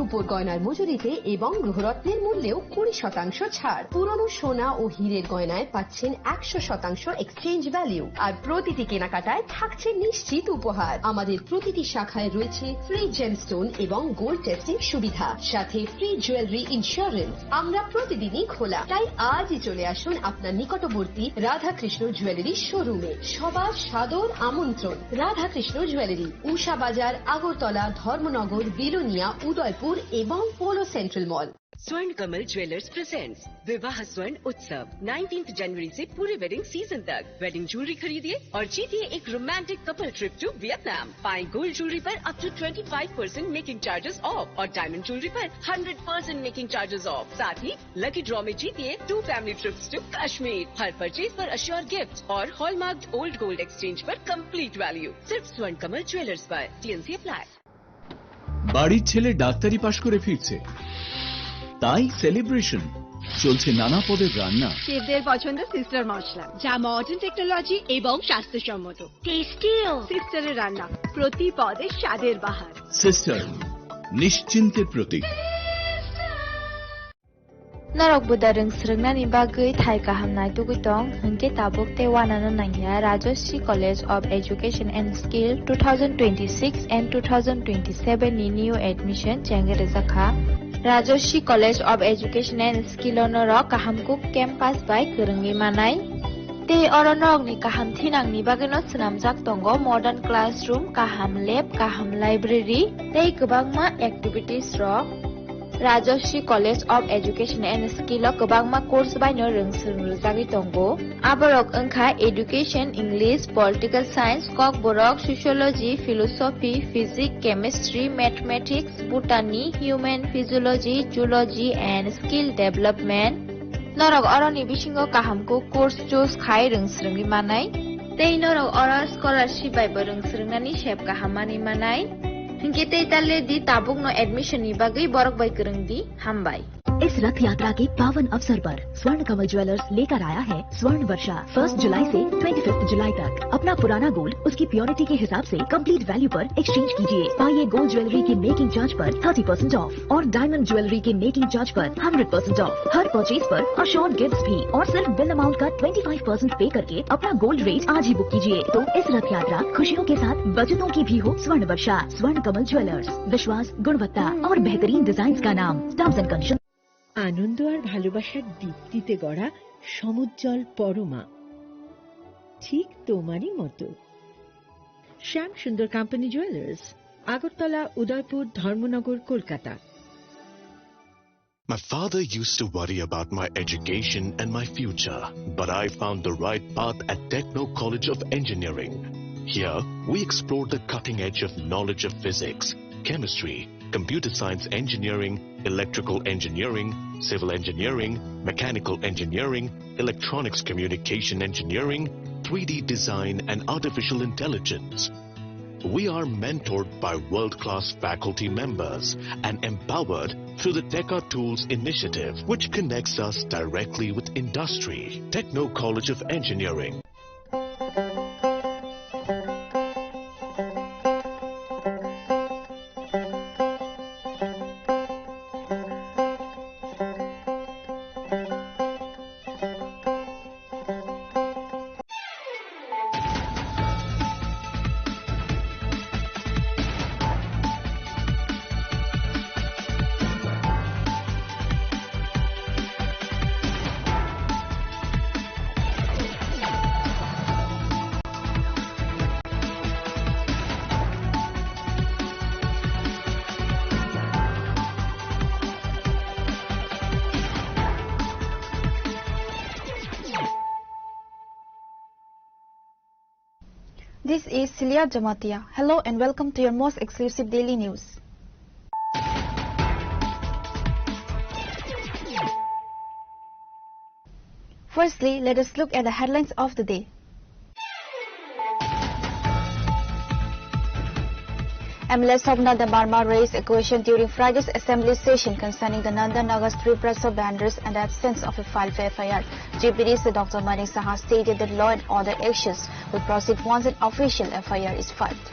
রূপোর গয়নার মজুরিতে এবং গ্রহরত্নের মূল্যেও 20% ছাড়। পুরনো সোনা ও হীরের গয়নায় পাচ্ছেন 100% এক্সচেঞ্জ ভ্যালু, আর প্রতিটি কেনাকাটায় থাকছে নিশ্চিত উপহার। আমাদের প্রতিটি শাখায় রয়েছে ফ্রি জেমস্টোন এবং গোল্ড টেস্টিং সুবিধা, সাথে ফ্রি জুয়েলারি ইন্স্যুরেন্স। আমরা প্রতিদিনই খোলা, তাই আজই চলে আসুন আপনার নিকটবর্তী রাধাকৃষ্ণ জুয়েলারি শোরুমে। সবার সাদর আমন্ত্রণ। রাধাকৃষ্ণ জুয়েলারি, উষা বাজার, আগরতলা, ধর্মনগর, বিলোনিয়া, উদয়পুর এবং পোলো সেন্ট্রাল মল। स्वर्ण कमल ज्वेलर्स प्रेजेंट्स विवाह स्वर्ण उत्सव 19 जनवरी से पूरे वेडिंग सीजन तक। वेडिंग ज्वेलरी खरीदिए और जीतिए एक romantic couple trip to Vietnam. पाएं गोल्ड ज्वेलरी पर up to 25% making charges off और डायमंड ज्वेलरी पर 100% मेकिंग चार्जेस ऑफ। साथ ही लकी ड्रॉ में जीतिए 2 फैमिली ट्रिप्स टू कश्मीर। हर परचेज पर अश्योर गिफ्ट और हॉलमार्क ओल्ड गोल्ड एक्सचेंज पर कंप्लीट वैल्यू। सिर्फ स्वर्ण कमल ज्वेलर्स पर। TNC apply. বাড়ির ছেলে ডাক্তারি পাশ করে ফিরছে, তাই সেলিব্রেশন চলছে নানা পদের রান্না। শেফদের পছন্দ সিস্টার মশলা, যা মডার্ন টেকনোলজি এবং স্বাস্থ্যসম্মত। টেস্টিও সিস্টারের রান্না, প্রতি পদে স্বাদের বাহার। Sister, নিশ্চিন্তের Pratik. Narok budareng srengna bagui thai kahamnai tugutong hingke tabuk te wanana nangya Rajoshi College of Education and Skill 2026 and 2027 ni new admission chenge rezakha Rajoshi College of Education and Skill onoro kahamkuk campus by kerengni manai te oronok ni kaham thinang ni bageno snamjak tongo modern classroom, kaham lab, kaham library tei kwbangma activities rok Rajoshi College of Education and Skill o kwbangma course baino rongsung rujagui tongo. Aborok wngkha Education, English, Political Science, Kok borok Sociology, Philosophy, Physics, Chemistry, Mathematics, Botany, Human Physiology, Zoology and Skill Development. Norok oroni bisingo kahamko course choose khai rongsrungui manai. Tei norok oro scholarship bai bo rongsrungnani sep kahamani manai. Hingke tei talle di tabuk no admission ni bagui borok bai kereng di hambai. इस रथ यात्रा के पावन अवसर पर स्वर्ण Kamal jewellers लेकर आया है स्वर्ण वर्षा 1 जुलाई से 25 जुलाई तक। अपना पुराना गोल्ड उसकी प्योरिटी के हिसाब से कंप्लीट वैल्यू पर एक्सचेंज कीजिए। पाइए गोल्ड ज्वेलरी की मेकिंग चार्ज पर 30% ऑफ और डायमंड ज्वेलरी के मेकिंग चार्ज पर 100% ऑफ। हर परचेज पर अश्योर्ड गिफ्ट्स भी और सिर्फ बिल अमाउंट का 25% पे करके अपना गोल्ड रेट आज ही बुक कीजिए। तो इस रथ यात्रा खुशियों के साथ बचतों की भी हो। स्वर्ण वर्षा, स्वर्ण कमल ज्वेलर्स, विश्वास, गुणवत्ता और बेहतरीन डिजाइन का नाम। Terms and condition. আনন্দ আর ভালোবাসার দীপ্তিতে গড়া সমুজ্জ্বল পরমা, ঠিক তোমারই মতো। শ্যাম সুন্দর company jewellers, Agartala, Udaipur, Dharmanagar, Kolkata. My father used to worry about my education and my future, but I found the right path at Techno College of Engineering. Here, we explored the cutting edge of knowledge of physics, chemistry, computer science engineering, electrical engineering, civil engineering, mechanical engineering, electronics communication engineering, 3D design and artificial intelligence. We are mentored by world-class faculty members and empowered through the Teka Tools initiative, which connects us directly with industry. Techno College of Engineering. This is Celia Jamatia. Hello and welcome to your most exclusive daily news. Firstly, let us look at the headlines of the day. MLA Sobnanda Barma raised a question during Friday's assembly session concerning the Nanda Nagar street press of banners and the absence of a file for FIR. GPDC Dr. Manik Saha stated that law and order actions will proceed once an official FIR is filed.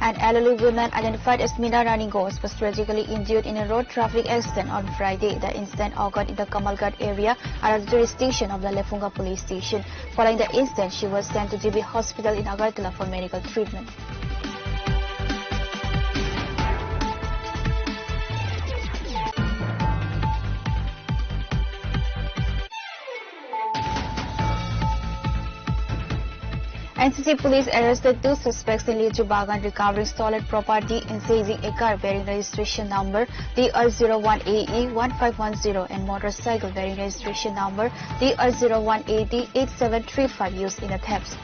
An elderly woman identified as Mina Rani Ghosh was tragically injured in a road traffic accident on Friday. The incident occurred in the Kamalghat area under the jurisdiction of the Lefunga police station. Following the incident, she was sent to GB Hospital in Agartala for medical treatment. NCC police arrested 2 suspects in Lichu Bagan recovering stolen property in seizing a car bearing registration number DR01AE1510 and motorcycle bearing registration number DR01AD8735 used in the theft.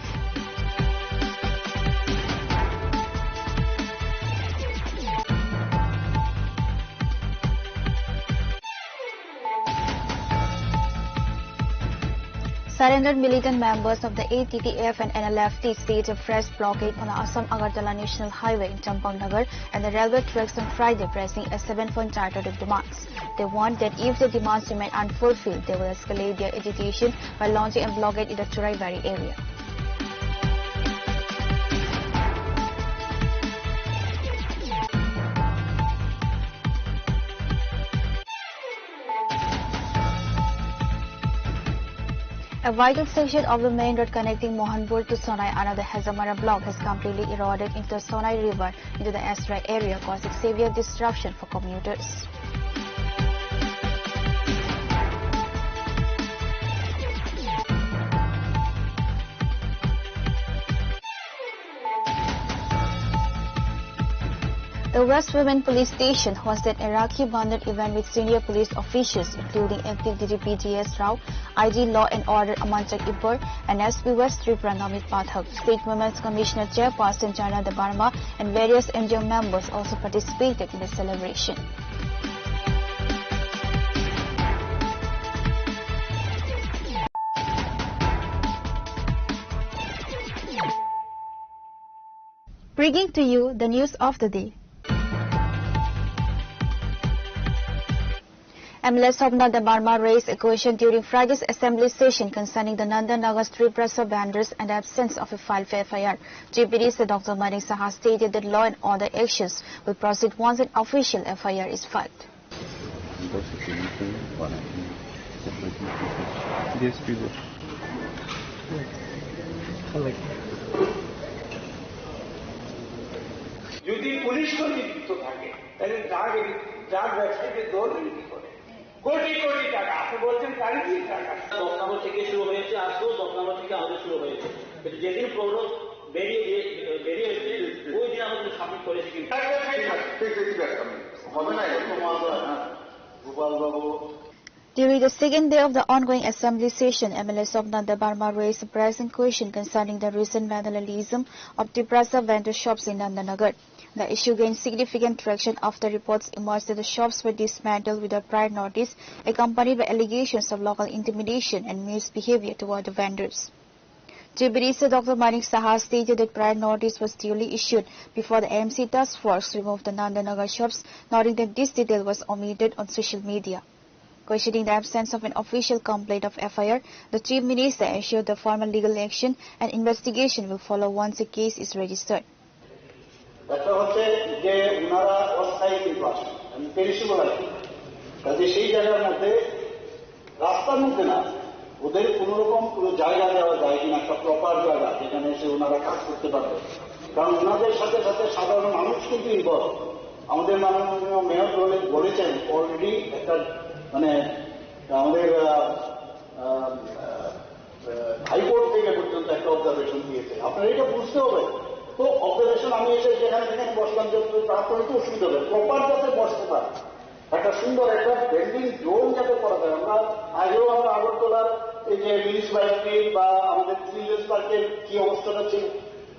Surrendered militant members of the ATTF and NLFT staged a fresh blockade on the Assam-Agartala National Highway in Champangnagar and the railway tracks on Friday, pressing a 7-point chartered demands. They warned that if the demands remain unfulfilled, they will escalate their agitation by launching a blockade in the Churaibari area. A vital section of the main road connecting Mohanpur to Sonai under the Hazamara block has completely eroded into the Sonai River into the Astray area, causing severe disruption for commuters. The West Women Police Station hosted a Rakhi Bandhan event with senior police officials including acting DGP GS Rao, IG Law and Order Amanchak Ippur and SP West Tripura Namit Pathak. State Women's Commissioner Chairperson Jana Debarma and various NGO members also participated in the celebration. Bringing to you the news of the day. MLS of Nanda Barma raised a question during Friday's assembly session concerning the Nanda Nagar street press vendors and the absence of a file for FIR. GPD Dr. Manik Saha stated that law and order actions will proceed once an official FIR is filed. যদি police কর্মী যুক্ত থাকে তাহলে drug ব্যবসায়ীদের ধরবেন কি করে? কোটি কোটি টাকা আপনি বলছেন কারিগরি টাকা 10 নম্বর থেকে শুরু হয়েছে, আজকেও 10 নম্বর থেকে আমাদের শুরু হয়েছে, কিন্তু যেদিন প্রৌঢ় বেরিয়ে হয়েছে ওই দিন আমাদের সাবমিট করেছি। কিন্তু হবে না এরকম Gopal babu. During the second day of the ongoing assembly session, MLS of Nanda Barma raised a pressing question concerning the recent vandalism of Tiprasa vendor shops in Nandanagar. The issue gained significant traction after reports emerged that the shops were dismantled without prior notice, accompanied by allegations of local intimidation and misbehavior toward the vendors. GBDC Dr. Manik Saha stated that prior notice was duly issued before the AMC task force removed the Nandanagar shops, noting that this detail was omitted on social media. Questioning the absence of an official complaint of FIR, the Chief Minister assured the formal legal action and investigation will follow once a case is registered. একটা হচ্ছে যে ওনারা অস্থায়ী কিন্তু আসেন, আমি perishable আর কি, কাজে সেই জায়গার মধ্যে রাস্তার মধ্যে না ওদের কোনোরকম কোনো জায়গা দেওয়া যায় কিনা, একটা প্রপার জায়গা যেখানে এসে ওনারা কাজ করতে পারবে। কারণ ওনাদের সাথে সাথে সাধারণ মানুষ কিন্তু ইনভলভ। আমাদের মাননীয় মেয়র বলেছেন অলরেডি একটা মানে আমাদের হাইকোর্ট থেকে পর্যন্ত একটা অবজারভেশন দিয়েছে। আপনার এটা বুঝতে হবে। তো অবজারভেশন আমি এসে যেখানে বসলাম তারপরে তো অসুবিধা হবে, প্রপার যাতে বসতে পারে একটা সুন্দর একটা বেন্ডিং জোন যাতে করা যায়। আমরা আগেও আমরা আগরতলার এই যে মিউনিসিপ্যালিটি বা আমাদের চিলড্রেন্স পার্কের কি অবস্থাটা ছিল,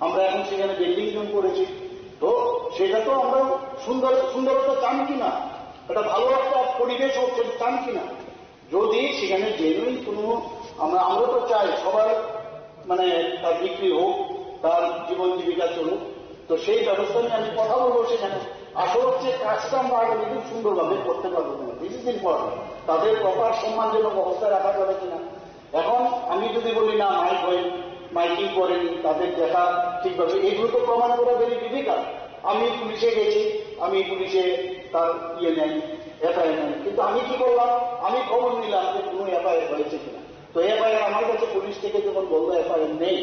আমরা এখন সেখানে বেন্ডিং জোন করেছি। তো সেটা তো আমরা সুন্দরতা চান কিনা, একটা ভালো একটা পরিবেশ হচ্ছে চান কিনা, যদি সেখানে জেনুইন কোনো আমরা তো চাই সবার মানে তার বিক্রি হোক, তার জীবন জীবিকা চলুক, তো সেই ব্যবস্থা নিয়ে আমি কথা বলবো। সেখানে আসল হচ্ছে কাজটা আমরা আগে খুব সুন্দরভাবে করতে পারবো কিনা, কিছুদিন পর তাদের প্রপার সম্মানজনক অবস্থায় রাখা যাবে কিনা। এখন আমি যদি বলি না মাইকিং করেনি, তাদের দেখা ঠিকভাবে, এইগুলো তো প্রমাণ করা ভেরি ডিফিকাল্ট। আমি পুলিশে গেছি, আমি পুলিশে তার নেই, এফআইআর নেই, কিন্তু আমি কি করলাম, আমি খবর নিলাম যে কোনো এফআইআর হয়েছে কিনা। তো এফআইআর আমার কাছে পুলিশ থেকে যখন বলবো এফআইআর নেই,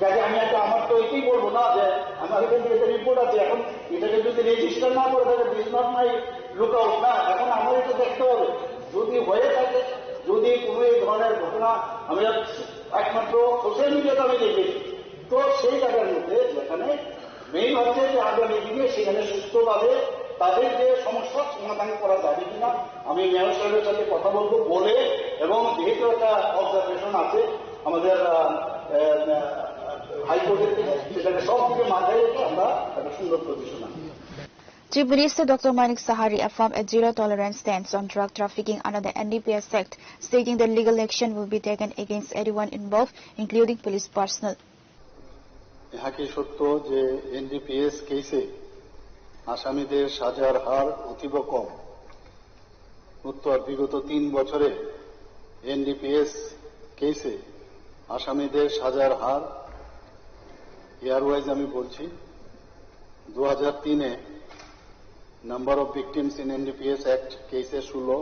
কাজে আমি আমার তো এটাই বলবো না যে আমার এখান থেকে একটা রিপোর্ট আছে, এখন এটাকে যদি রেজিস্টার না করে থাকে this not my look out না, এখন আমার এটা দেখতে হবে যদি হয়ে থাকে, যদি কোনো এই ধরনের ঘটনা আমি একমাত্র সোশ্যাল মিডিয়াতে আমি দেখেছি, তো সেই জায়গার মধ্যে যেখানে মেইন হচ্ছে যে আগামী দিনে সেখানে সুস্থভাবে তাদের যে সমস্যার সমাধান করা যাবে কিনা আমি মেয়র সাহেবের সাথে কথা বলবো বলে, এবং যেহেতু একটা অবজারভেশন আছে আমাদের হাইকোর্টের থেকে, সেটাকে সব দিকে মাথায় রেখে আমরা একটা সুন্দর পজিশন আনি। Chief Minister Dr. Manik Sahari affirmed a zero-tolerance stance on drug trafficking under the NDPS Act, stating that legal action will be taken against everyone involved, including police personnel. ইহা কি সত্য যে এনডিপিএস কেসে আসামিদের সাজার হার অতীব কম? উত্তর, বিগত 3 বছরে এনডিপিএস কেসে আসামিদের সাজার হার ইয়ারওয়াইজ আমি বলছি, 2003-এ number of victims in NDPS act কেসে 16,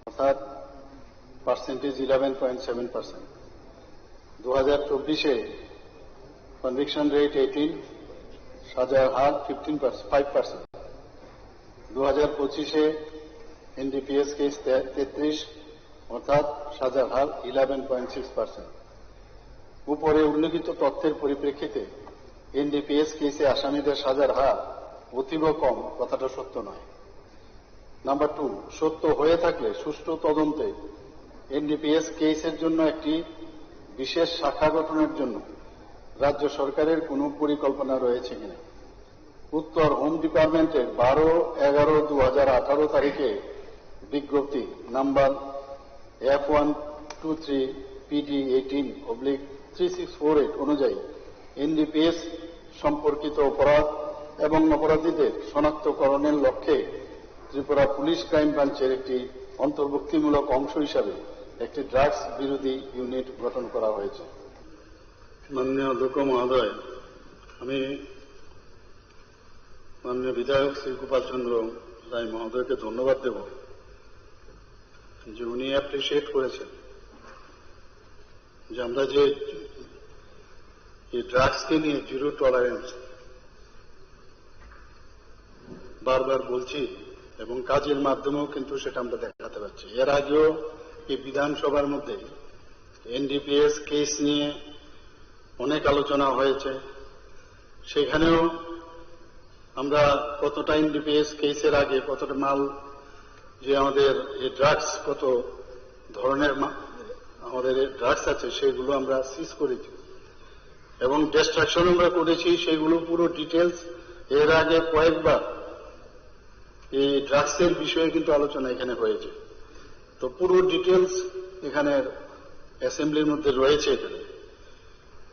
অর্থাৎ পার্সেন্টেজ 11.7%। 2024-এ কনভিকশন রেট 18, সাজার হার 5%। 2025-এ এনডিপিএস কেস 33, অর্থাৎ সাজার হার 11.6%। উপরে উল্লেখিত তথ্যের পরিপ্রেক্ষিতে এনডিপিএস কেসে আসামিদের সাজার হার অতীব কম কথাটা সত্য নয়। নাম্বার 2, সত্য হয়ে থাকলে সুষ্ঠু তদন্তে এনডিপিএস কেসের জন্য একটি বিশেষ শাখা গঠনের জন্য রাজ্য সরকারের কোনো পরিকল্পনা রয়েছে কিনা? উত্তর, হোম ডিপার্টমেন্টের 12/11/2018 তারিখে বিজ্ঞপ্তি নাম্বার F123 PD 18/3648 অনুযায়ী এনডিপিএস সম্পর্কিত অপরাধ এবং অপরাধীদের শনাক্তকরণের লক্ষ্যে ত্রিপুরা পুলিশ ক্রাইম ব্রাঞ্চের একটি অন্তর্ভুক্তিমূলক অংশ হিসাবে একটি ড্রাগস বিরোধী ইউনিট গঠন করা হয়েছে। মাননীয় অধ্যক্ষ মহোদয়, আমি মাননীয় বিধায়ক শ্রী গোপাল চন্দ্র রায় মহোদয়কে ধন্যবাদ দেব যে উনি অ্যাপ্রিসিয়েট করেছেন যে আমরা যে এই ড্রাগসকে নিয়ে জিরো টলারেন্স বারবার বলছি এবং কাজের মাধ্যমেও কিন্তু সেটা আমরা দেখাতে পারছি। এর আগেও এই বিধানসভার মধ্যে এনডিপিএস কেস নিয়ে অনেক আলোচনা হয়েছে, সেখানেও আমরা কতটা এনডিপিএস কেসের আগে কতটা মাল যে আমাদের এই ড্রাগস, কত ধরনের আমাদের ড্রাগস আছে সেগুলো আমরা সিজ করেছি এবং ডিস্ট্রাকশন আমরা করেছি, সেগুলো পুরো ডিটেলস এর আগে কয়েকবার এই ড্রাগসের বিষয়ে কিন্তু আলোচনা এখানে হয়েছে। তো পুরো ডিটেলস এখানের অ্যাসেম্বলির মধ্যে রয়েছে এখানে।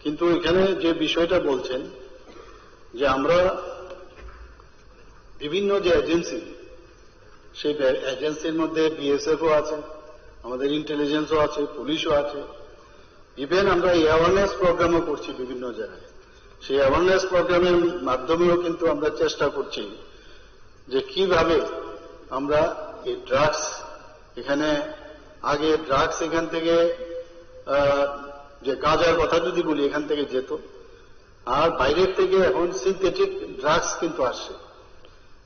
কিন্তু এখানে যে বিষয়টা বলছেন যে আমরা বিভিন্ন যে এজেন্সি, সেই এজেন্সির মধ্যে বিএসএফও আছে, আমাদের ইন্টেলিজেন্সও আছে, পুলিশও আছে, ইভেন আমরা অ্যাওয়ারনেস প্রোগ্রামও করছি বিভিন্ন জায়গায়। সেই অ্যাওয়ারনেস প্রোগ্রামের মাধ্যমেও কিন্তু আমরা চেষ্টা করছি যে কিভাবে আমরা এই ড্রাগস, এখানে আগে ড্রাগস এখান থেকে যে গাঁজার কথা যদি বলি এখান থেকে যেত, আর বাইরের থেকে এখন সিনথেটিক ড্রাগস কিন্তু আসছে।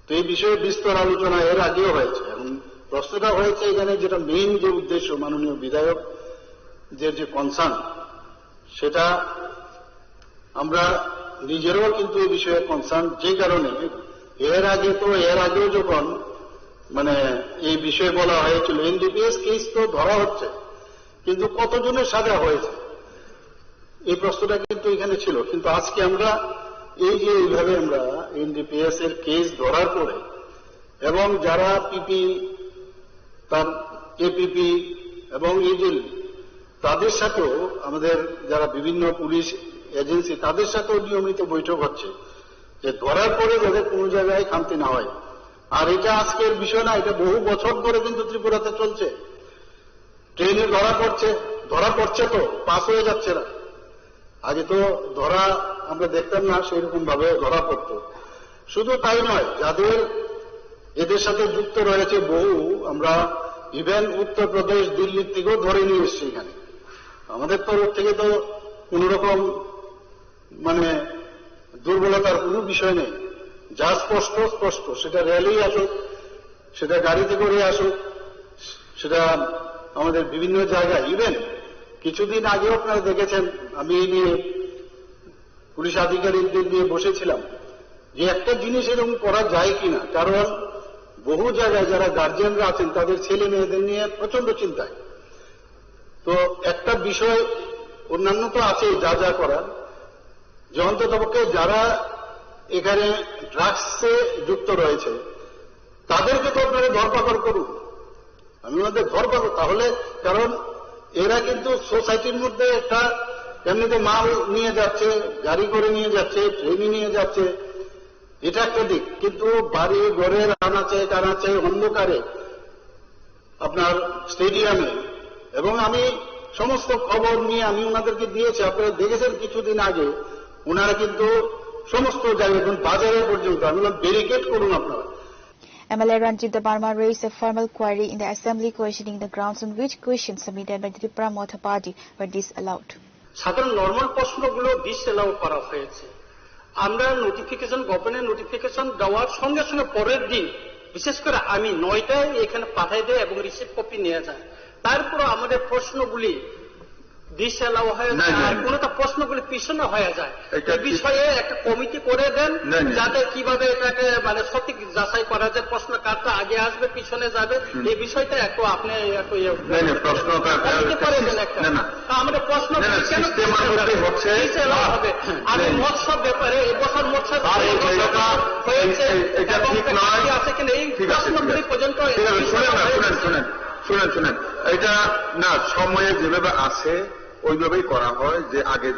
তো এই বিষয়ে বিস্তর আলোচনা এর আগেও হয়েছে। এখন প্রশ্নটা হয়েছে এখানে যেটা মেইন যে উদ্দেশ্য মাননীয় বিধায়ক যে কনসার্ন, সেটা আমরা নিজেরাও কিন্তু এই বিষয়ে কনসার্ন, যে কারণে এর আগেও যখন এই বিষয়ে বলা হয়েছিল এনডিপিএস কেস তো ধরা হচ্ছে, কিন্তু কতজনের সাজা হয়েছে এই প্রশ্নটা কিন্তু এখানে ছিল। কিন্তু আজকে আমরা এই যে এইভাবে আমরা এনডিপিএস এর কেস ধরার পরে এবং যারা পিপি, তার এপিপি এবং এজেল, তাদের সাথেও আমাদের যারা বিভিন্ন পুলিশ এজেন্সি, তাদের সাথেও নিয়মিত বৈঠক হচ্ছে যে ধরার পরে যাদের কোনো জায়গায় খামতি না হয়। আর এটা আজকের বিষয় না, এটা বহু বছর ধরে কিন্তু ত্রিপুরাতে চলছে। ট্রেনে ধরা পড়ছে তো পাস হয়ে যাচ্ছে না। আগে তো ধরা আমরা দেখতাম না, সেরকম ভাবে ধরা পড়তো। শুধু তাই নয়, যাদের এদের সাথে যুক্ত রয়েছে বহু, আমরা ইভেন উত্তরপ্রদেশ, দিল্লির থেকেও ধরে নিয়ে এসছি এখানে। আমাদের তরফ থেকে তো কোন রকম দুর্বলতার কোনো বিষয় নেই। যা স্পষ্ট স্পষ্ট, সেটা র্যালি আসুক, সেটা গাড়িতে করে আসুক, সেটা আমাদের বিভিন্ন জায়গায়। ইভেন কিছুদিন আগেও আপনারা দেখেছেন, আমি এই নিয়ে পুলিশ আধিকারিকদের নিয়ে বসেছিলাম যে একটা জিনিস এরকম করা যায় কিনা, কারণ বহু জায়গায় যারা গার্জিয়ানরা আছেন তাদের ছেলে মেয়েদের নিয়ে প্রচন্ড চিন্তায়। তো একটা বিষয় অন্যান্য তো আছে যা যা করার, যে অন্ততপক্ষে যারা এখানে ড্রাগসে যুক্ত রয়েছে তাদেরকে তো আপনারা ধরপাকড় করুন। আমি ওনাদের ধরপাকড়, তাহলে কারণ এরা কিন্তু সোসাইটির মধ্যে একটা এমনিতে মাল নিয়ে যাচ্ছে, গাড়ি করে নিয়ে যাচ্ছে, ট্রেনে নিয়ে যাচ্ছে, এটা একটা দিক। কিন্তু বাড়ি ঘরের আনাচে কানাচে অন্ধকারে আপনার স্টেডিয়ামে, এবং আমি সমস্ত খবর নিয়ে আমি ওনাদেরকে দিয়েছি, আপনারা দেখেছেন কিছুদিন আগে ওনারা কিন্তু সমস্ত জায়গায় বাজারে পর্যন্ত আমি ব্যারিকেড করুন আপনারা। MLA Ranjit Barma raised a formal query in the Assembly questioning the grounds on which questions submitted by the Tripura Motha Party were disallowed. সাধারণ নর্মাল প্রশ্নগুলো ডিসঅ্যালাউ করা হয়েছে। আমরা নোটিফিকেশন, গভর্নমেন্ট নোটিফিকেশন দেওয়ার সঙ্গে সঙ্গে পরের দিন, বিশেষ করে আমি 9টায় এখানে পাঠাই দেয় এবং রিসিভ কপি নিয়ে যায়। তারপর আমাদের প্রশ্নগুলি ডিসঅ্যালাউ হয়ে যায়, আর কোনটা প্রশ্নগুলি পিছনে হয়ে যায়। এই বিষয়ে একটা কমিটি করে দেন, যাতে কিভাবে এটাকে সঠিক যাচাই করা যায়, প্রশ্ন কারটা আগে আসবে পিছনে যাবে, এই বিষয়টা একটু আপনি করে দেন একটা। আমাদের প্রশ্ন কেন ডিসঅ্যালাউ হবে? আমি মৎস্য ব্যাপারে এবছর মৎস্য হয়েছে এবং আছে কিনা এই প্রশ্নগুলি পর্যন্ত শুনেন, এটা না সময়ে যেভাবে আছে ওইভাবেই করা হয়, যে আগে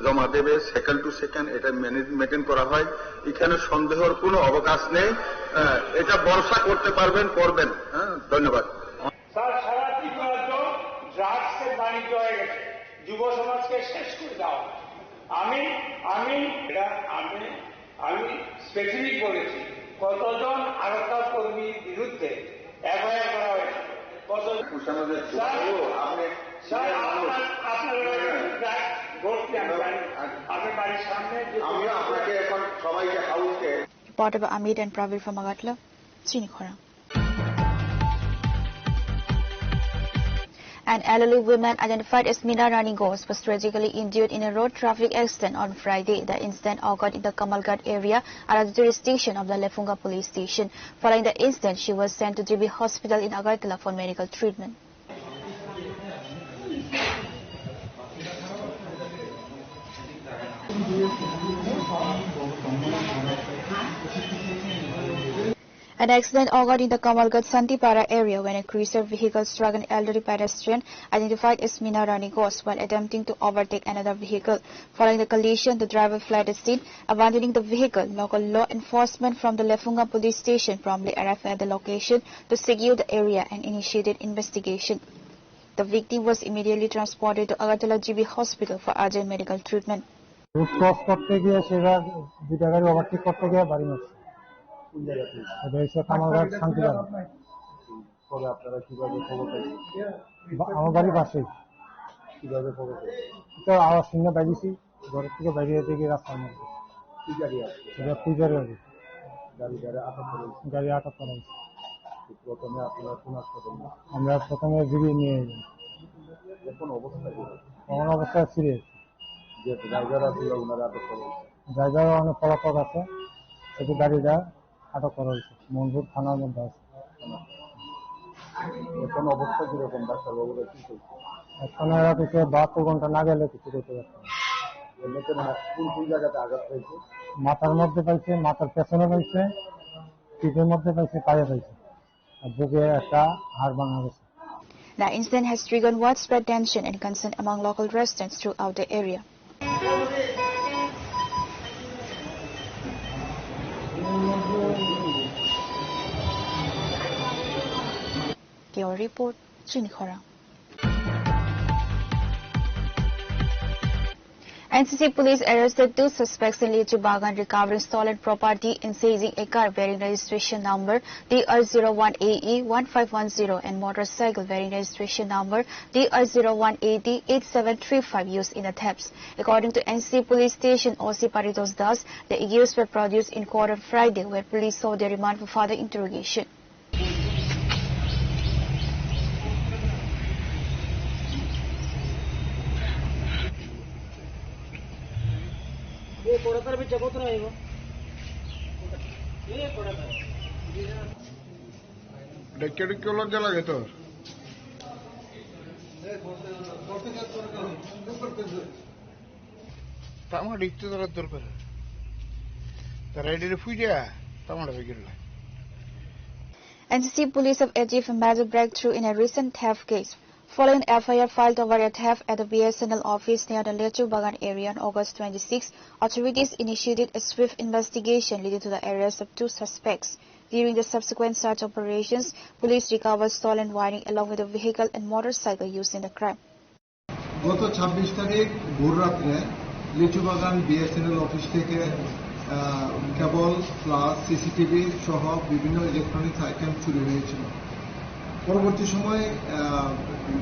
জমা দেবে, সেকেন্ড টু সেকেন্ড এটা মেনটেন করা হয়। এখানে সন্দেহের কোনো অবকাশ নেই, এটা ভরসা করতে পারবেন, করবেন। ধন্যবাদ। স্যার, সারা ত্রিপুরাজ্য ড্রাগসের বাণিজ্য হয়ে গেছে, যুব সমাজকে শেষ করে দেওয়া। আমি স্পেসিফিক বলেছি কতজন আরক্ষা কর্মীর বিরুদ্ধে এফআইআর করা হয়েছে, Reported by Amit and Pravir from Agatla, Chinikhora. An elderly woman identified as Meena Rani Ghosh was tragically injured in a road traffic accident on Friday. The incident occurred in the Kamalgarh area under the jurisdiction of the Lefunga police station. Following the incident, she was sent to GB Hospital in Agartala for medical treatment. An accident occurred in the Kamalgarh Santipara area when a cruiser vehicle struck an elderly pedestrian identified as Meena Rani Ghosh while attempting to overtake another vehicle. Following the collision, the driver fled the scene, abandoning the vehicle. Local law enforcement from the Lefunga police station promptly arrived at the location to secure the area and initiated investigation. The victim was immediately transported to Agartala GB Hospital for urgent medical treatment. আমার বাড়ির পাশেই কিভাবে খবর তো আওয়াজ শুনে বাইরেছি, ঘরের থেকে বাইরে থেকে রাস্তার মধ্যে কি গাড়ি আছে, সেটা পূজার গাড়ি গাড়ি আটক করা হয়েছে। প্রথমে আপনারা শনাক্ত করলেন, আমরা প্রথমে জিবি নিয়ে এলাম। এখন অবস্থা সিরিয়াস, যে ড্রাইভার আছে ওনারা আটক করা হয়েছে, ড্রাইভার অনেক পলাতক আছে, সেটি গাড়িটা আটক করা হয়েছে, মনপুর থানার মধ্যে আছে। এখন অবস্থা কিরকম ডাক্তারবাবুরা কি করছে? এখন এরা কিছু 72 ঘন্টা না গেলে কিছু করতে পারছে না। কোন কোন জায়গাতে আঘাত পেয়েছে? মাথার মধ্যে পাইছে, মাথার পেছনে পাইছে, পিঠের মধ্যে পাইছে, পায়ে পাইছে, আর বুকে একটা হাড় ভাঙা গেছে। The incident has triggered widespread tension and concern among local residents throughout the area. Your report, Chinikhora. NCC police arrested 2 suspects in Lichu Bagan recovering stolen property and seizing a car bearing registration number DR01AE1510 and motorcycle bearing registration number DR01AD8735 used in the thefts. According to NCC police station OC Paritos Das, the accused were produced in court on Friday, where police saw their remand for further interrogation. লজ্জা লাগে তোর আমার ইচ্ছে ধরার দরকার তারা এটি ফুইয়া তামাটা হয়ে গেল NCC police have achieved a major breakthrough in a recent theft case. Following an FIR filed over a theft at the BSNL office near the Lichu Bagan area on August 26, authorities initiated a swift investigation leading to the arrest of 2 suspects. During the subsequent search operations, police recovered stolen wiring along with the vehicle and motorcycle used in the crime. গত 26 তারিখ ভোর রাত্রে লিচু বাগান BSNL office থেকে কেবল plus CCTV সহ বিভিন্ন electronics item চুরি হয়েছিল। পরবর্তী সময়ে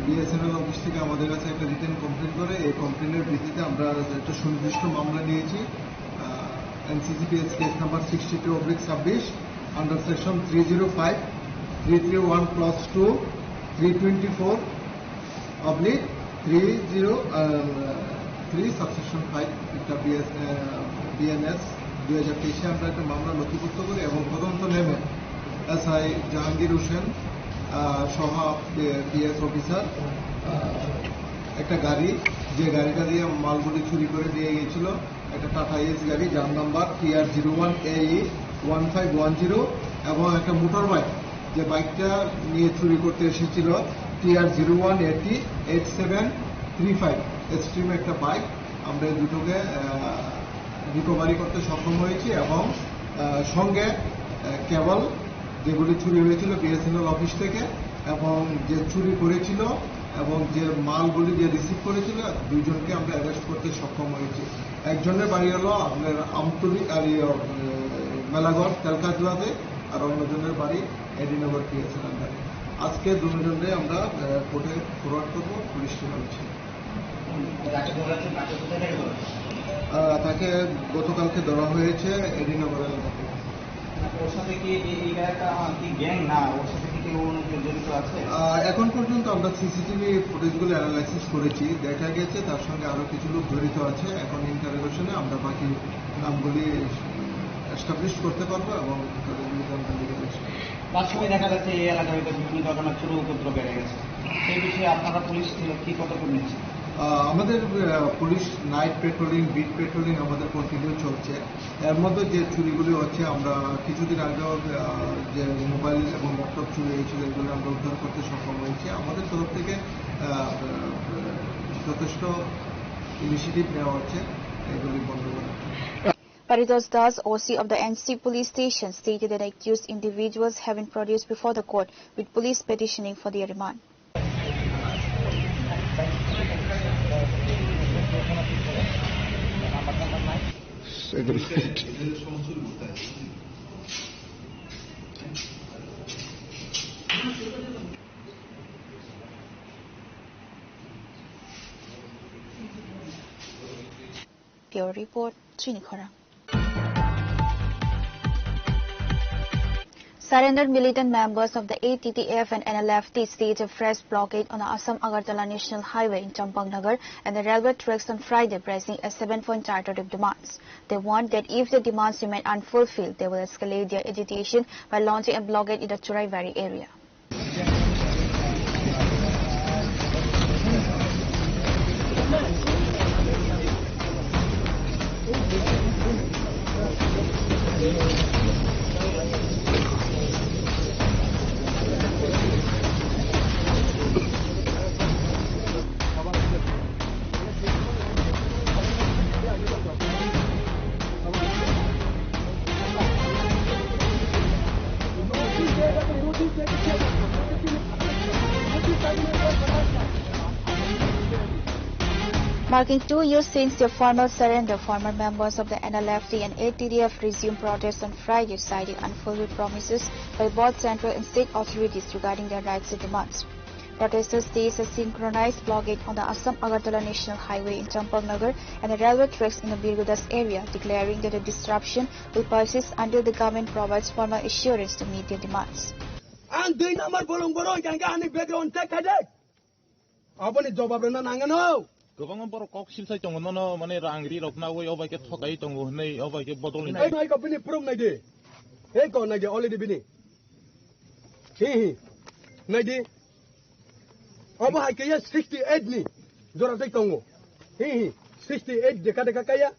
বিএসএনএল অফিস থেকে আমাদের কাছে একটা রিটেন কমপ্লেন করে এই কমপ্লেনের ভিত্তিতে আমরা একটা সুনির্দিষ্ট মামলা নিয়েছি NCCPS case number 62/26 under section 305 331+2 324/303 subsection 5 একটা বিএনএস 2023 আমরা একটা মামলা নথিভুক্ত করি এবং তদন্ত নেমে এসআই জাহাঙ্গীর হোসেন সহ পিএস অফিসার একটা গাড়ি, যে গাড়িটা দিয়ে মালগুলি চুরি করে দিয়ে গিয়েছিল, একটা টাটা এস গাড়ি যার নাম্বার TR01AE1510 এবং একটা মোটর বাইক, যে বাইকটা নিয়ে চুরি করতে এসেছিল TR01AT8735 এক্সট্রিম একটা বাইক। আমরা এই দুটোকে রিকভারি করতে সক্ষম হয়েছি এবং সঙ্গে কেবল যেগুলি চুরি হয়েছিল বিএসএনএল অফিস থেকে এবং যে চুরি করেছিল এবং যে মালগুলি যে রিসিভ করেছিল দুইজনকে আমরা অ্যারেস্ট করতে সক্ষম হয়েছি। একজনের বাড়ি হলো আপনার আমতলী আর মেলাগড় তেলকাজলাতে, আর অন্যজনের বাড়ি এডিনগর পিএসএল আন্ডারে। আজকে দুজনকে আমরা কোর্টে ফরওয়ার্ড করবো পুলিশ ট্রাইব্যুনালে। তাকে গতকালকে ধরা হয়েছে এডিনগর এলাকা থেকে। এখন পর্যন্ত আমরা সিসিটিভি ফুটেজগুলো অ্যানালাইসিস করেছি, দেখা গেছে তার সঙ্গে আরো কিছু লোক জড়িত আছে। এখন ইন্টারোগেশনে আমরা বাকি নামগুলি এস্টাবলিশ করতে পারবো এবং সময় দেখা যাচ্ছে এই এলাকায় বিভিন্ন ধরনের ছোট উপদ্রব বেড়ে গেছে, সেই বিষয়ে আপনারা পুলিশ কি পদক্ষেপ নিচ্ছে? আমাদের police night patrolling, beat patrolling আমাদের কন্টিনিউ চলছে। এর মধ্যে যে চুরিগুলি হচ্ছে, আমরা কিছুদিন আগেও যে মোবাইল এবং ল্যাপটপ চুরি হয়েছিল এগুলো আমরা উদ্ধার করতে সক্ষম হয়েছি। আমাদের তরফ থেকে যথেষ্ট ইনিশিয়েটিভ নেওয়া হচ্ছে এগুলি বন্ধ করার। Paritos Das, OC of the NCC police station, stated that accused individuals have been produced before the court, with police petitioning for their remand. Bureau Report, Chinikhora. Surrendered militant members of the ATTF and NLFT staged a fresh blockade on the Assam-Agartala National Highway in Champangnagar and the railway tracks on Friday, pressing a 7-point charter of demands. They warned that if the demands remain unfulfilled, they will escalate their agitation by launching a blockade in the Churaibari area. Marking 2 years since their formal surrender, former members of the NLFT and ATDF resumed protests on Friday, citing unfulfilled promises by both central and state authorities regarding their rights and demands. Protesters staged a synchronized blockade on the Assam-Agartala National Highway in Champaknagar and the railway tracks in the Birgudas area, declaring that the disruption will persist until the government provides formal assurance to meet their demands. गोबां बर' कक सिलसाय दङ न माने रांग्रि रखना वे अबायके थकाय दङ नै अबायके बदलनि नै नै कपनि प्रुम नै दे हे को नै दे अलरेडी बिनि ही नै दे अब हाके 68 नि जरा तै दङ ही 68 देखा देखा काया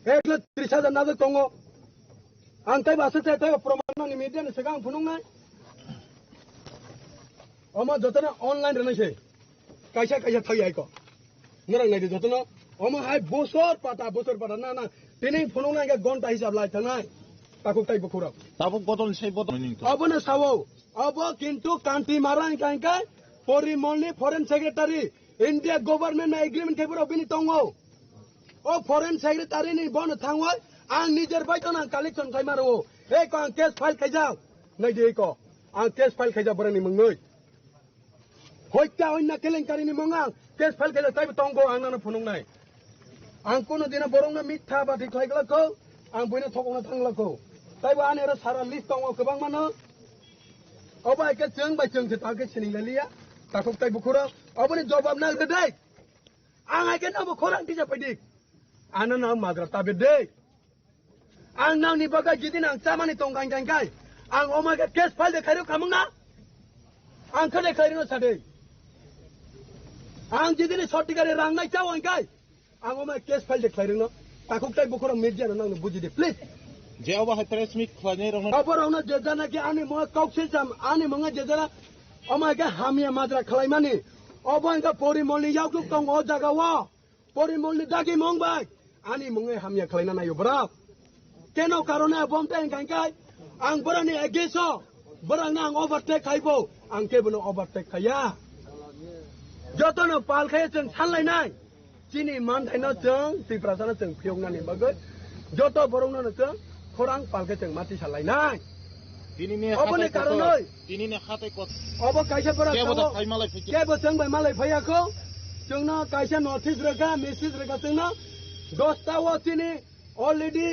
1,30,000 नाज दङ आं तै बासो तै प्रमाण नि मिडिया सिगां फुनुंनाय अमा जतने ऑनलाइन रनसे कैसा कैसा थई आइको नरंग नै जतनो अमा हाय बोसर पाता ना ना तिनै फुनुंनाय के घंटा हिसाब लाइ थानाय ताकु तै बखुरा ताबु बदल छै बदल नि अब न सावो अब किंतु कांटी मारान कांका परिमलनि foreign secretary India government agreement केबरो बिनि तंगो ओ फरेन सेक्रेटारी नि बन थांगो आं निजेर बायतना कलेक्शन खाइमारो ए को आं केस फाइल खाइजाव नै दे को आं केस फाइल खाइजा बरनि मंगै हत्या अन्ना केलेंकारिनि मंगा केस फाइल खाइजा ताइबो तंगो आंनानो फुनुंनाय आं कोनो दिना बरंनो मिथ्या बाथि खाइगलाखौ आं बयनो थकनो थांलाखौ ताइबो आनेरा सारा लिस्ट दङ गोबां मानो अबाय के जों बाय जों थाके सिनिलालिया ताकु ताइ बुखुरा अबनि जवाब ना दे आं आके ना बुखुरा दिजा फैदिक आनो ना माग्रा ताबे दे आं नांनि बगा जिदिन आं चामानि तंगां गांगाय आं अमाके केस फाइल देखाइरो खामंना आं खने खाइरो सादे आं जिदिन सटिकारे रांनाय चाव आंगाय आं अमा केस फाइल देखाइरो ताकु ताइ बुखुरा मिडिया नांनो बुजिदे प्लिज जे अब हाय प्रेस मिट खाने रंग अबरावनो जेजाना कि आनि म काउसे जाम आनि मंगा जेजाना अमाके हामिया माद्रा खलाइमानि अबांगा परिमलनि यावदुक दङ अ जागावा परिमलनि दागि मंबाय आनि मंगे हामिया खलाइना नायो ब्रा केनो कारणे बमते गांगाय आं बरानि एगेसो बरांना आं ओभारटेक खाइबो आं केबनो ओभारटेक खाया जतनो पाल खाय जों सानलायनाय चिनि मान थाइनो जों तिप्रासाना जों फियंनानि बगै जत बरंनो जों खौरां पालके जों माथि सालायनाय दिनिनि अबनि कारणे दिनिनि खाते कत अब काइसाफोरा केबो थाइ मालाय फैके केबो जों बाय मालाय फैयाखौ जोंना काइसा नोटिस रेगा मेसेज रेगा जोंना 10 ता वचिनि अलरेडी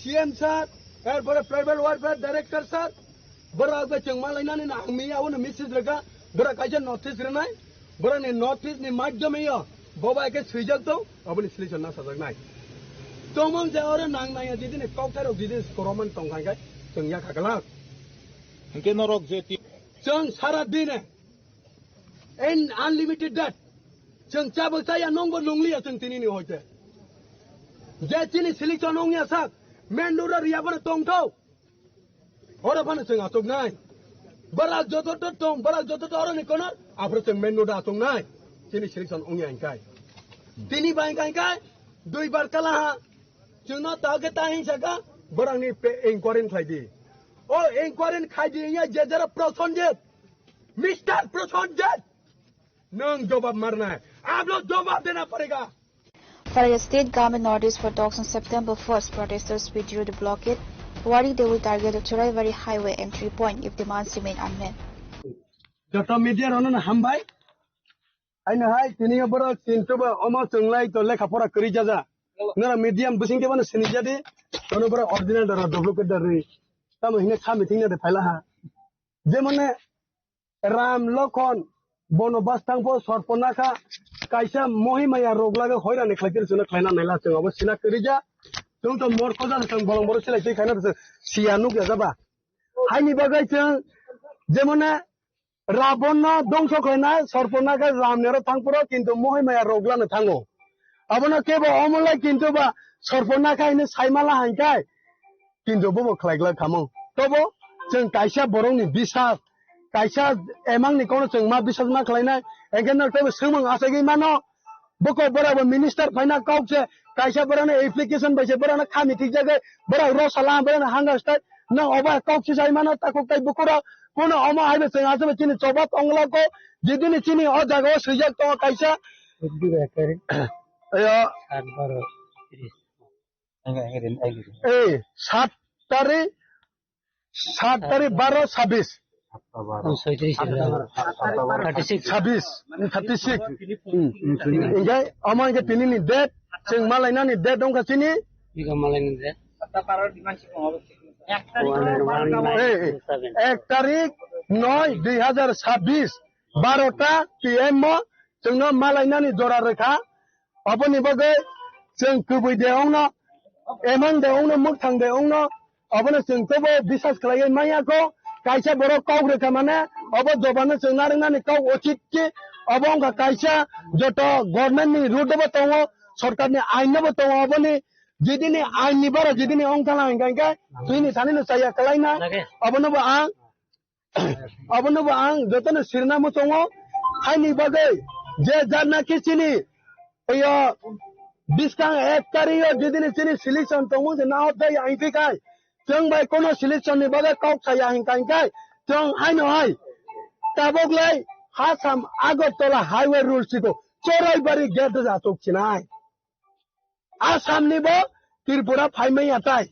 सीएम सर एरपर ट्राइबल वेलफेयर डायरेक्टर सर बरा बे जों मालायनानै ना आंमियावनो मेसेज रेगा बरा काइसा नोटिस रेनाय बरानि नोटिस नि माध्यमैयो बबायके सुइजक दं अबनि सलिउशन ना सजगनाय तोमन जे और नांनाय जिदिन काउटारो जिदिन करमन तंगाय जों या खागला इनके नरक जेति जों सारा दिन इन अनलिमिटेड डेट जों चाबो जाया नंगो नंलिया जों तिनिनि होइते जे तिनि सिलेक्शन नंया साक मेन्डुरा रियाबन तंथौ अरफान जों आतगनाय बरा जतत दं बरा जतत अरनि कोन आफ्रो जों मेन्डुरा आतगनाय तिनि सिलेक्शन ओंया इंकाय तिनि बायकाय दुइ बार कलाहा जोंना तागे ताहिं सका बरांनि पे इंक्वायरी खाइदि ओ इंक्वायरी खाइदि या जेजरा प्रसंजित मिस्टर प्रसंजित नंग जवाब मारना है आप लोग जवाब देना पड़ेगा. Following the state government notice for talks on September 1st, protesters withdrew the blockade, worried they will target the Choraivari highway entry point if demands remain unmet. Dr. Media Ronan Hambai, I know hi, Tinibara, Tintuba, almost like the Lekapora Kurijaza. No medium bushing given a Sinijadi, Tonobra ordinary or duplicate some in a committee at the Palaha. Demone Ram Lokon, Bonobastangpo, Sorponaka, Kaisa, Mohimaya Roglaga, Hoya, and Collectors in the Klana Nela, over Sinakurija, don't more cause than Bolomorus, like kind of Sianuk Yazaba. Haini Bagaitan, Demone Rabona, Don Sokana, Sorponaga, Ramnero Tankuro, into Mohimaya Roglan Tango. Abona Kebo, almost like into Sorponaka in the Saimala Hankai, into Bobo Klagla Kamo. Tobo, St. Kaisa Boroni, Bisha, Kaisa, among the corners and Mabisha Maclina, again, not ever Simon Asagi Mano, Boko Bora, Minister Pina Coxe, Kaisa Borana, application by Jabrana Committee, Bora Rosalam, Bora Hunger State, no over Coxes, I mana Takokai Bukura, Puno Oma Ives and Azamatini Sobat Onglako, Didini Odago, reject or Kaisa. এই 7 তারিখ 12-26 Ingai, omong ke tini ni dead, ceng malai na ni dead dong kasini. एक तारीख 9/2026 12टा PM जोंनो मालायनानि जरा रेखा अपनि बगे जों गुबै देआवनो एमन देआवनो मुथां देआवनो अपने जोंखौबो बिसास खालायो मायाखौ कायसा बर' काव रेखा माने अब जबानो जोंना रोंनानि काव उचित कि अब अंका कायसा जत गवर्नमेंटनि रुटबो दङ सरकारनि आइनबो दङ अपनि जिदिनि आइननि बारा जिदिनि अंकाला गायगा जोंनि सानैनो साया खालायना अबनोबो आं जतनो सिरनामो दङ हायनि बगे जे जानाखि सिनि यो बिसकां 1 तारिख जिदिनि सिनि सिलेक्शन दङ जे नाव दै आइफिकाय जों बाय कोनो सिलेक्शननि बगे काव साया हिंकायखाय जों हायनो हाय ताबगलाय हासाम आगरतला हाईवे रुल्स को चोराइबारि गेट जाथोखिनाय आसामनिबो त्रिपुरा फाइमै आताय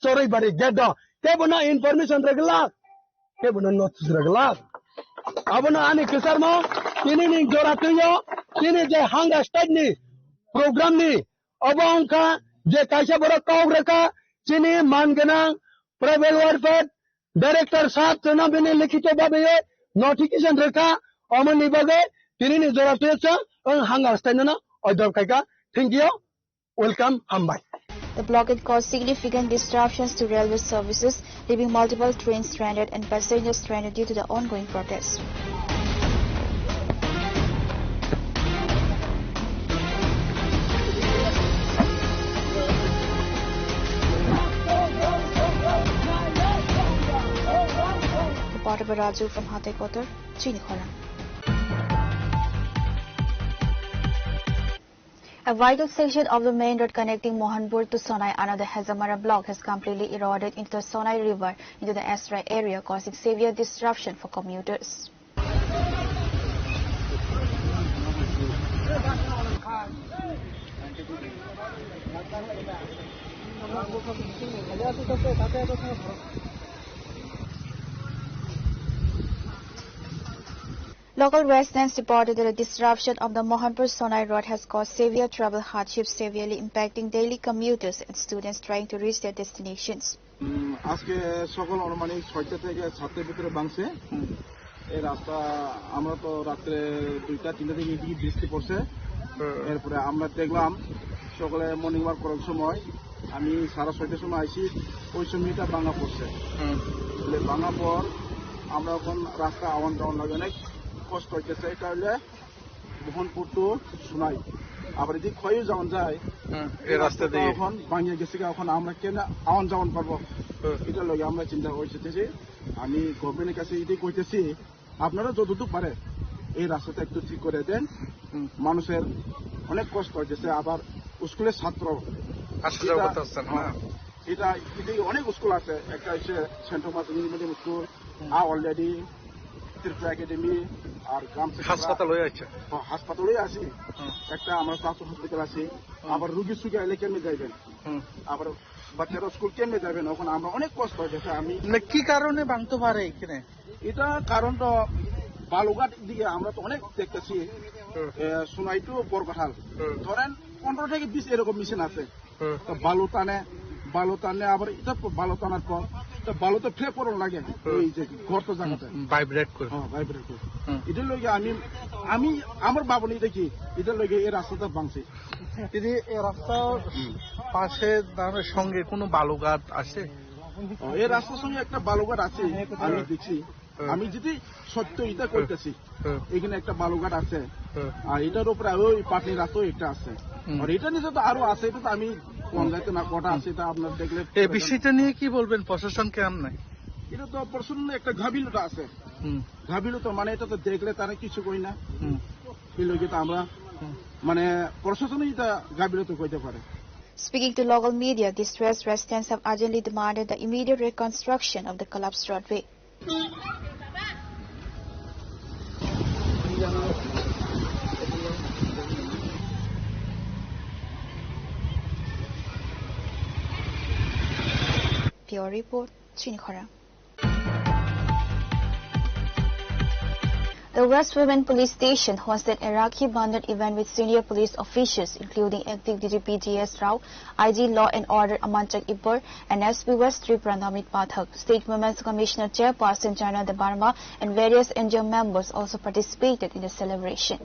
चोराइबारि gate केबनो information Regala केबनो notice Regala अबनो आनि किसारमो तिनि जोरातयो तिनि जे हांगा स्टेटनि प्रोग्रामनि अबंका जे कायसा बरो काव रेखा तिनि मानगोनां प्राइवेट वेलफेयर डायरेक्टर साहब जना बिनि लिखित बाबे नोटिफिकेशन रेखा अमनि बगे तिनि जोरातयो हांगा स्टेटनो अदर कायका थैंक यू वेलकम हामबाय The blockade caused significant disruptions to railway services, leaving multiple trains stranded and passengers stranded due to the ongoing protests. Reporter by Raju from Hathai Kotar, Chini-Khola. A vital section of the main road connecting Mohanpur to Sonai under the Hazamara block has completely eroded into the Sonai river into the Esrai area, causing severe disruption for commuters. Local residents reported that the disruption of the Mohanpur-Sonai road has caused severe travel hardships, severely impacting daily commuters and students trying to reach their destinations. আজকে সকাল অনুমানিক 6টা থেকে 7টার ভিতরে ভাঙছে এই রাস্তা আমরা তো রাতে 2টা-3টা থেকে এদিকে বৃষ্টি পড়ছে এরপরে আমরা দেখলাম সকালে মর্নিং ওয়াক করার সময় আমি 6:30টার সময় আইছি ওই সময়টা ভাঙা পড়ছে ভাঙা পর আমরা এখন রাস্তা আওয়ান যাওয়ার লাগে অনেক কষ্ট হইতেছে এটা হলে মোহনপুর টু সোনাই আবার এদিকে ক্ষয় যাওয়ান যায় এই রাস্তা দিয়ে এখন ভাঙিয়ে গেছে এখন আমরা কেন আওয়ান যাওয়ান পারবো এটা লগে আমরা চিন্তা করতেছি আমি গভর্নমেন্টের কাছে এটাই কইতেছি আপনারা যতটুকু পারে এই রাস্তাটা একটু ঠিক করে দেন মানুষের অনেক কষ্ট হইতেছে আবার স্কুলের ছাত্র এটা এদিকে অনেক স্কুল আছে একটা হচ্ছে saint Thomas English medium school already Tripura academy আর গ্রাম হাসপাতালে আছি একটা আমরা স্বাস্থ্য হসপিটাল আছি আবার রুগী সুগী এলে কেমনে যাইবেন আবার বাচ্চারা স্কুল কেমনে যাবেন এখন আমরা অনেক কষ্ট হয়েছে আমি কি কারণে ভাঙতে পারে এখানে এটা কারণ তো বালুঘাট দিকে আমরা তো অনেক দেখতেছি সোনাই টু বরকাঠাল ধরেন 15 থেকে 20 এরকম মেশিন আছে তো বালু টানে আবার এটা বালু টানার পর বালু তো ফ্লে করন লাগে এই যে গর্ত জায়গাতে ভাইব্রেট করে এটার লগে আমি আমার বাবনি দেখি এটার লগে এই রাস্তাটা ভাঙছে যদি এই রাস্তার পাশে দাঁড়ানোর সঙ্গে কোনো বালুঘাট আছে এই রাস্তার সঙ্গে একটা বালুঘাট আছে আমি দেখছি আমি যদি সত্য এটা করতেছি এখানে একটা বালুঘাট আছে আর এটার উপরে ওই পাটনি রাস্তা একটা আছে আর এটা নিচে তো আরো আছে এটা তো আমি কোন যাইতে না কটা আছে এটা আপনার দেখলে এই বিষয়টা নিয়ে কি বলবেন প্রশাসনকে আমনে এটা তো প্রশাসন একটা গাফিলতা আছে গাফিলতা মানে এটা তো দেখলে তারা কিছু কই না এই লোকে তো আমরা মানে প্রশাসনই এটা গাফিলতা কইতে পারে Speaking to local media, distressed residents have urgently demanded the immediate reconstruction of the collapsed roadway. Bureau Report, Chinikhara. The West Women Police Station hosted a Rakhi-Bandhan event with senior police officials, including active DGP G.S. Rao, IG Law and Order Amanchak Ippur, and SP West Tripura Namit Pathak. State Women's Commissioner Chairperson Jana Debarma and various NGO members also participated in the celebration.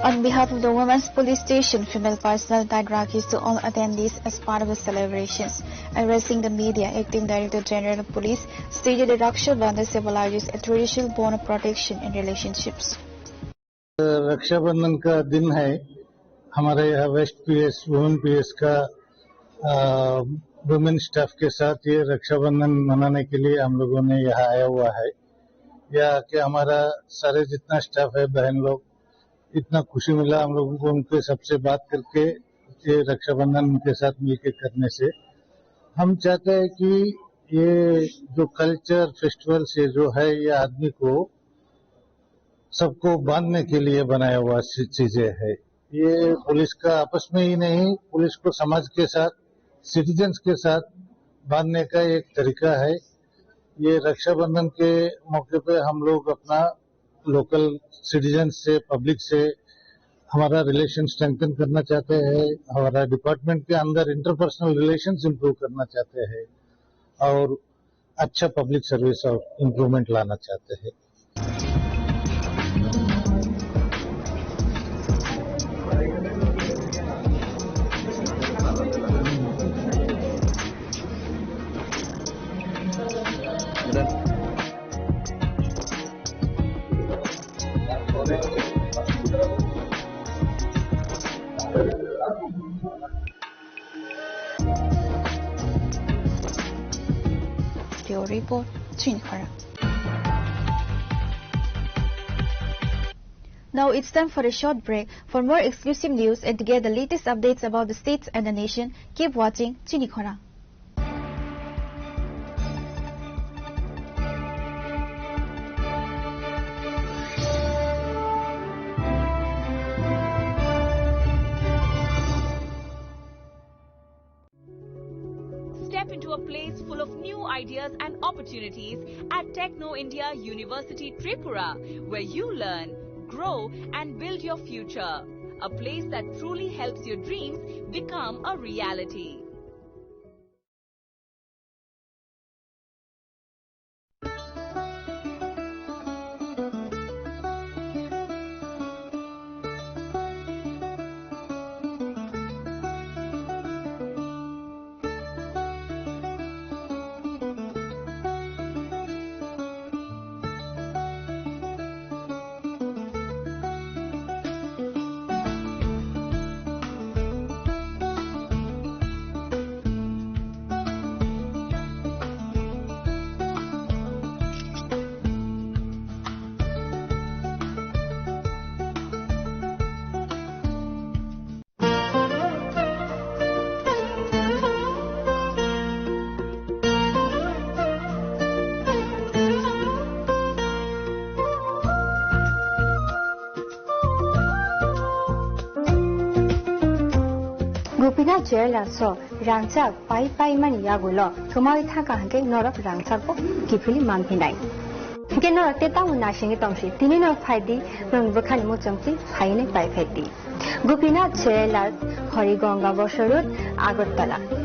On behalf of the Women's Police Station, female personnel tied Rakhis to all attendees as part of the celebrations. Addressing the media, Acting Director General of Police stated that Raksha Bandhan symbolizes a traditional bond of protection in relationships. रक्षा बंधन का दिन है हमारे यहाँ waste PS women PS का women staff के साथ ये रक्षाबंधन मनाने के लिए हम लोगों ने यहाँ आया हुआ है। यह कि हमारा सारे जितना स्टाफ है बहन लोग इतना खुशी मिला हम लोगों को उनके सबसे बात करके ये रक्षाबंधन उनके साथ मिलकर करने से। हम चाहते हैं कि ये जो कल्चर फेस्टिवल से जो है ये आदमी को सबको बांधने के लिए बनाया हुआ चीजें है। ये पुलिस का आपस में ही नहीं पुलिस को समाज के साथ सिटीजन्स के साथ बांधने का एक तरीका है। ये रक्षाबंधन के मौके पे हम लोग अपना लोकल सिटीजन से पब्लिक से हमारा रिलेशन स्ट्रेंथन करना चाहते हैं, हमारा डिपार्टमेंट के अंदर इंटरपर्सनल रिलेशंस इंप्रूव करना चाहते हैं और अच्छा पब्लिक सर्विस और इम्प्रूवमेंट लाना चाहते हैं। Bureau Report, Chinikhara. Now it's time for a short break. For more exclusive news and to get the latest updates about the states and the nation, keep watching Chinikhara. Step into a place full of new ideas and opportunities at Techno India University Tripura, where you learn, grow and build your future. A place that truly helps your dreams become a reality. Gopina Jela so Rangchak Pai Man Yagulo, Kumai Taka, not of Rangchako, Kipuli Mampinai. General Teta Nashing Tomshi, Tinino Padi, from Bukanimutsi, Haine by Pedi. Gopina Jela, Horigonga Bosharut, Agotala.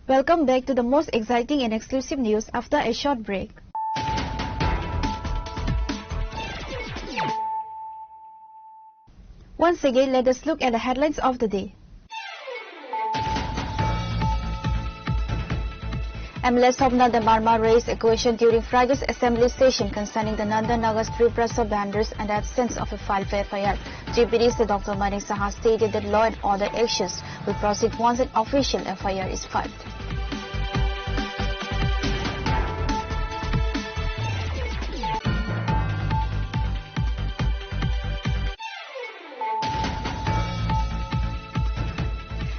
Welcome back to the most exciting and exclusive news after a short break. Once again, let us look at the headlines of the day. MLS of Nanda Marma raised a question during Friday's assembly session concerning the Nanda Nagar's Triprasa banners and the absence of a file for FIR. GPD Dr. Manik Saha stated that law and order actions will proceed once an official FIR is filed.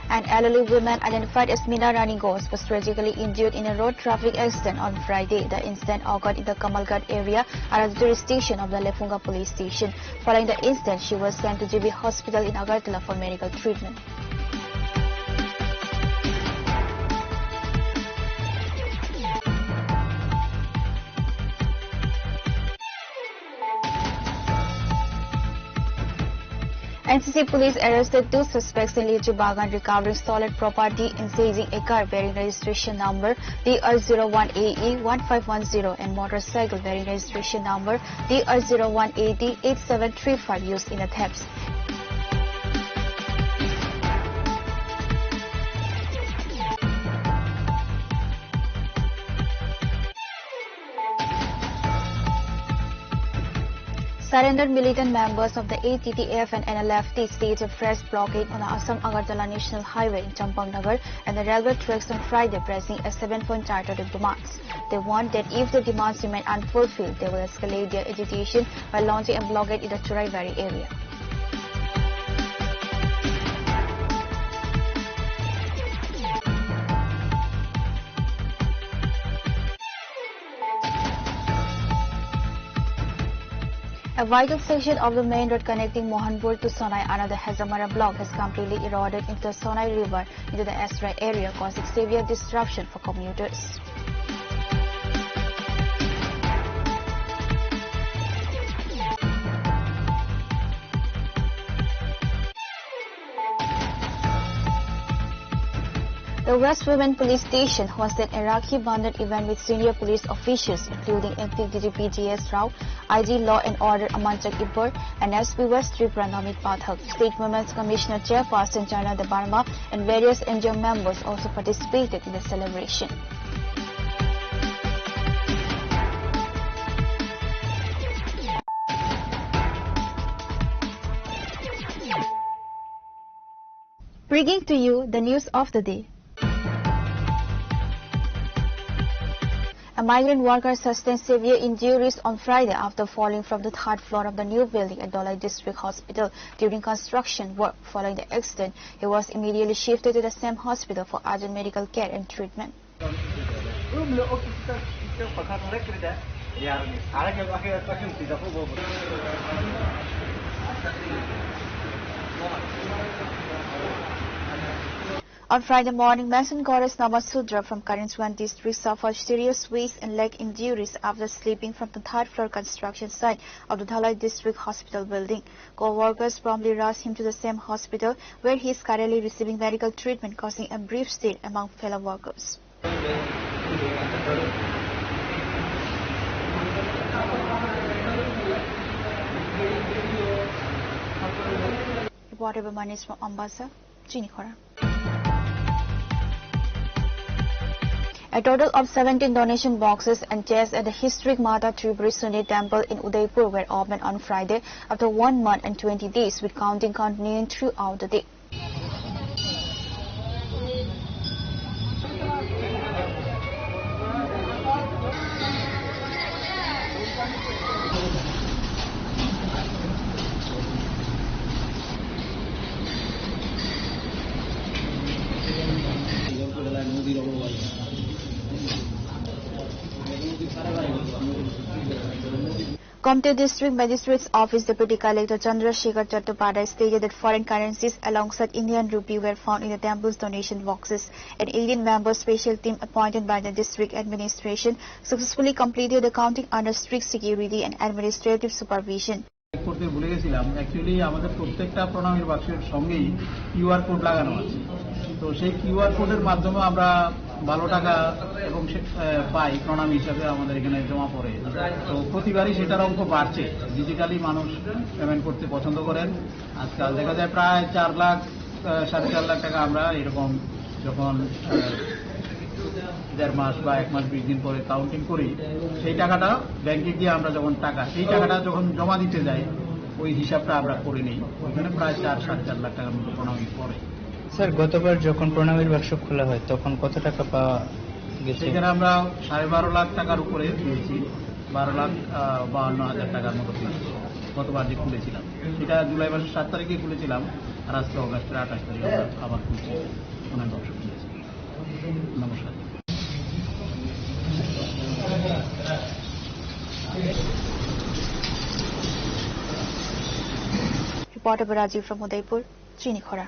An elderly woman identified as Meena Rani Ghosh was tragically injured in a road traffic accident on Friday. The incident occurred in the Kamalghat area under the jurisdiction of the Lefunga police station. Following the incident, she was sent to GB Hospital in Agartala for medical treatment. NCC police arrested 2 suspects in Lichi Bagan recovering stolen property and seizing a car bearing registration number DR01AE1510 and motorcycle bearing registration number DR01AD8735 used in the thefts. Surrendered militant members of the ATTF and NLFT staged a fresh blockade on the Assam-Agartala National Highway in Champangnagar and the railway tracks on Friday, pressing a 7-point charter of demands. They warned that if the demands remain unfulfilled, they will escalate their agitation by launching a blockade in the Churaibari area. A vital section of the main road connecting Mohanpur to Sonai under the Hazamara block has completely eroded into the Sonai River into the Esrai area, causing severe disruption for commuters. The West Women Police Station hosted a Rakhi Bandhan event with senior police officials including active DGP GS Rao, IG Law and Order Amanchak Ippur and SP West Tripura Namit Pathak. State Women's Commissioner Chairperson Chana Debarma and various NGO members also participated in the celebration. Bringing to you the news of the day. A migrant worker sustained severe injuries on Friday after falling from the 3rd floor of the new building at Dholai District Hospital during construction work. Following the accident, he was immediately shifted to the same hospital for urgent medical care and treatment. On Friday morning, Mason Goddess Namasudra from Karinswan district suffered serious waist and leg injuries after sleeping from the 3rd floor construction site of the Dholai District Hospital building. Co-workers promptly rushed him to the same hospital where he is currently receiving medical treatment, causing a brief stay among fellow workers. Reporter Manis from Ambassa, Chinikhora. A total of 17 donation boxes and chairs at the historic Mata Tripuri Suni temple in Udaipur were opened on Friday after 1 month and 20 days, with counting continuing throughout the day. Comte District Magistrate's Office Deputy Collector Chandrasekhar Chattopadhyay stated that foreign currencies alongside Indian rupee were found in the temple's donation boxes. An 18-member special team appointed by the district administration successfully completed the counting under strict security and administrative supervision. করতে ভুলে গেছিলাম actually আমাদের প্রত্যেকটা প্রণামীর বাক্সের সঙ্গেই QR code লাগানো আছে তো সেই কিউআর কোডের মাধ্যমে আমরা ভালো টাকা এবং পাই প্রণামী হিসাবে আমাদের এখানে জমা পড়ে তো প্রতিবারই সেটার অঙ্ক বাড়ছে ডিজিটালি মানুষ পেমেন্ট করতে পছন্দ করেন আজকাল দেখা যায় প্রায় 4 লাখ 4.5 লাখ টাকা আমরা এরকম যখন 1.5 মাস বা 1 মাস 20 দিন পরে কাউন্টিং করি, সেই টাকাটা ব্যাংকে গিয়ে আমরা যখন সেই টাকাটা যখন জমা দিতে যাই ওই হিসাবটা আমরা করে নিই, ওখানে প্রায় 4-4.5 লাখ টাকার মতো প্রণামী পড়ে। স্যার গতবার যখন প্রণামীর বাক্স খোলা হয় তখন কত টাকা পাওয়া গেছে? সেখানে আমরা 12.5 লাখ টাকার উপরে পেয়েছি, 12,52,000 টাকার মতো পেয়েছি গতবার যে খুলেছিলাম। সেটা জুলাই মাসের 7 তারিখে খুলেছিলাম, আর আজকে অগাস্টের 28 তারিখে আবার খুলছি, প্রণামী বাক্স খুলেছি। নমস্কার। Reporter Baraji from Udaipur, Chini Khora.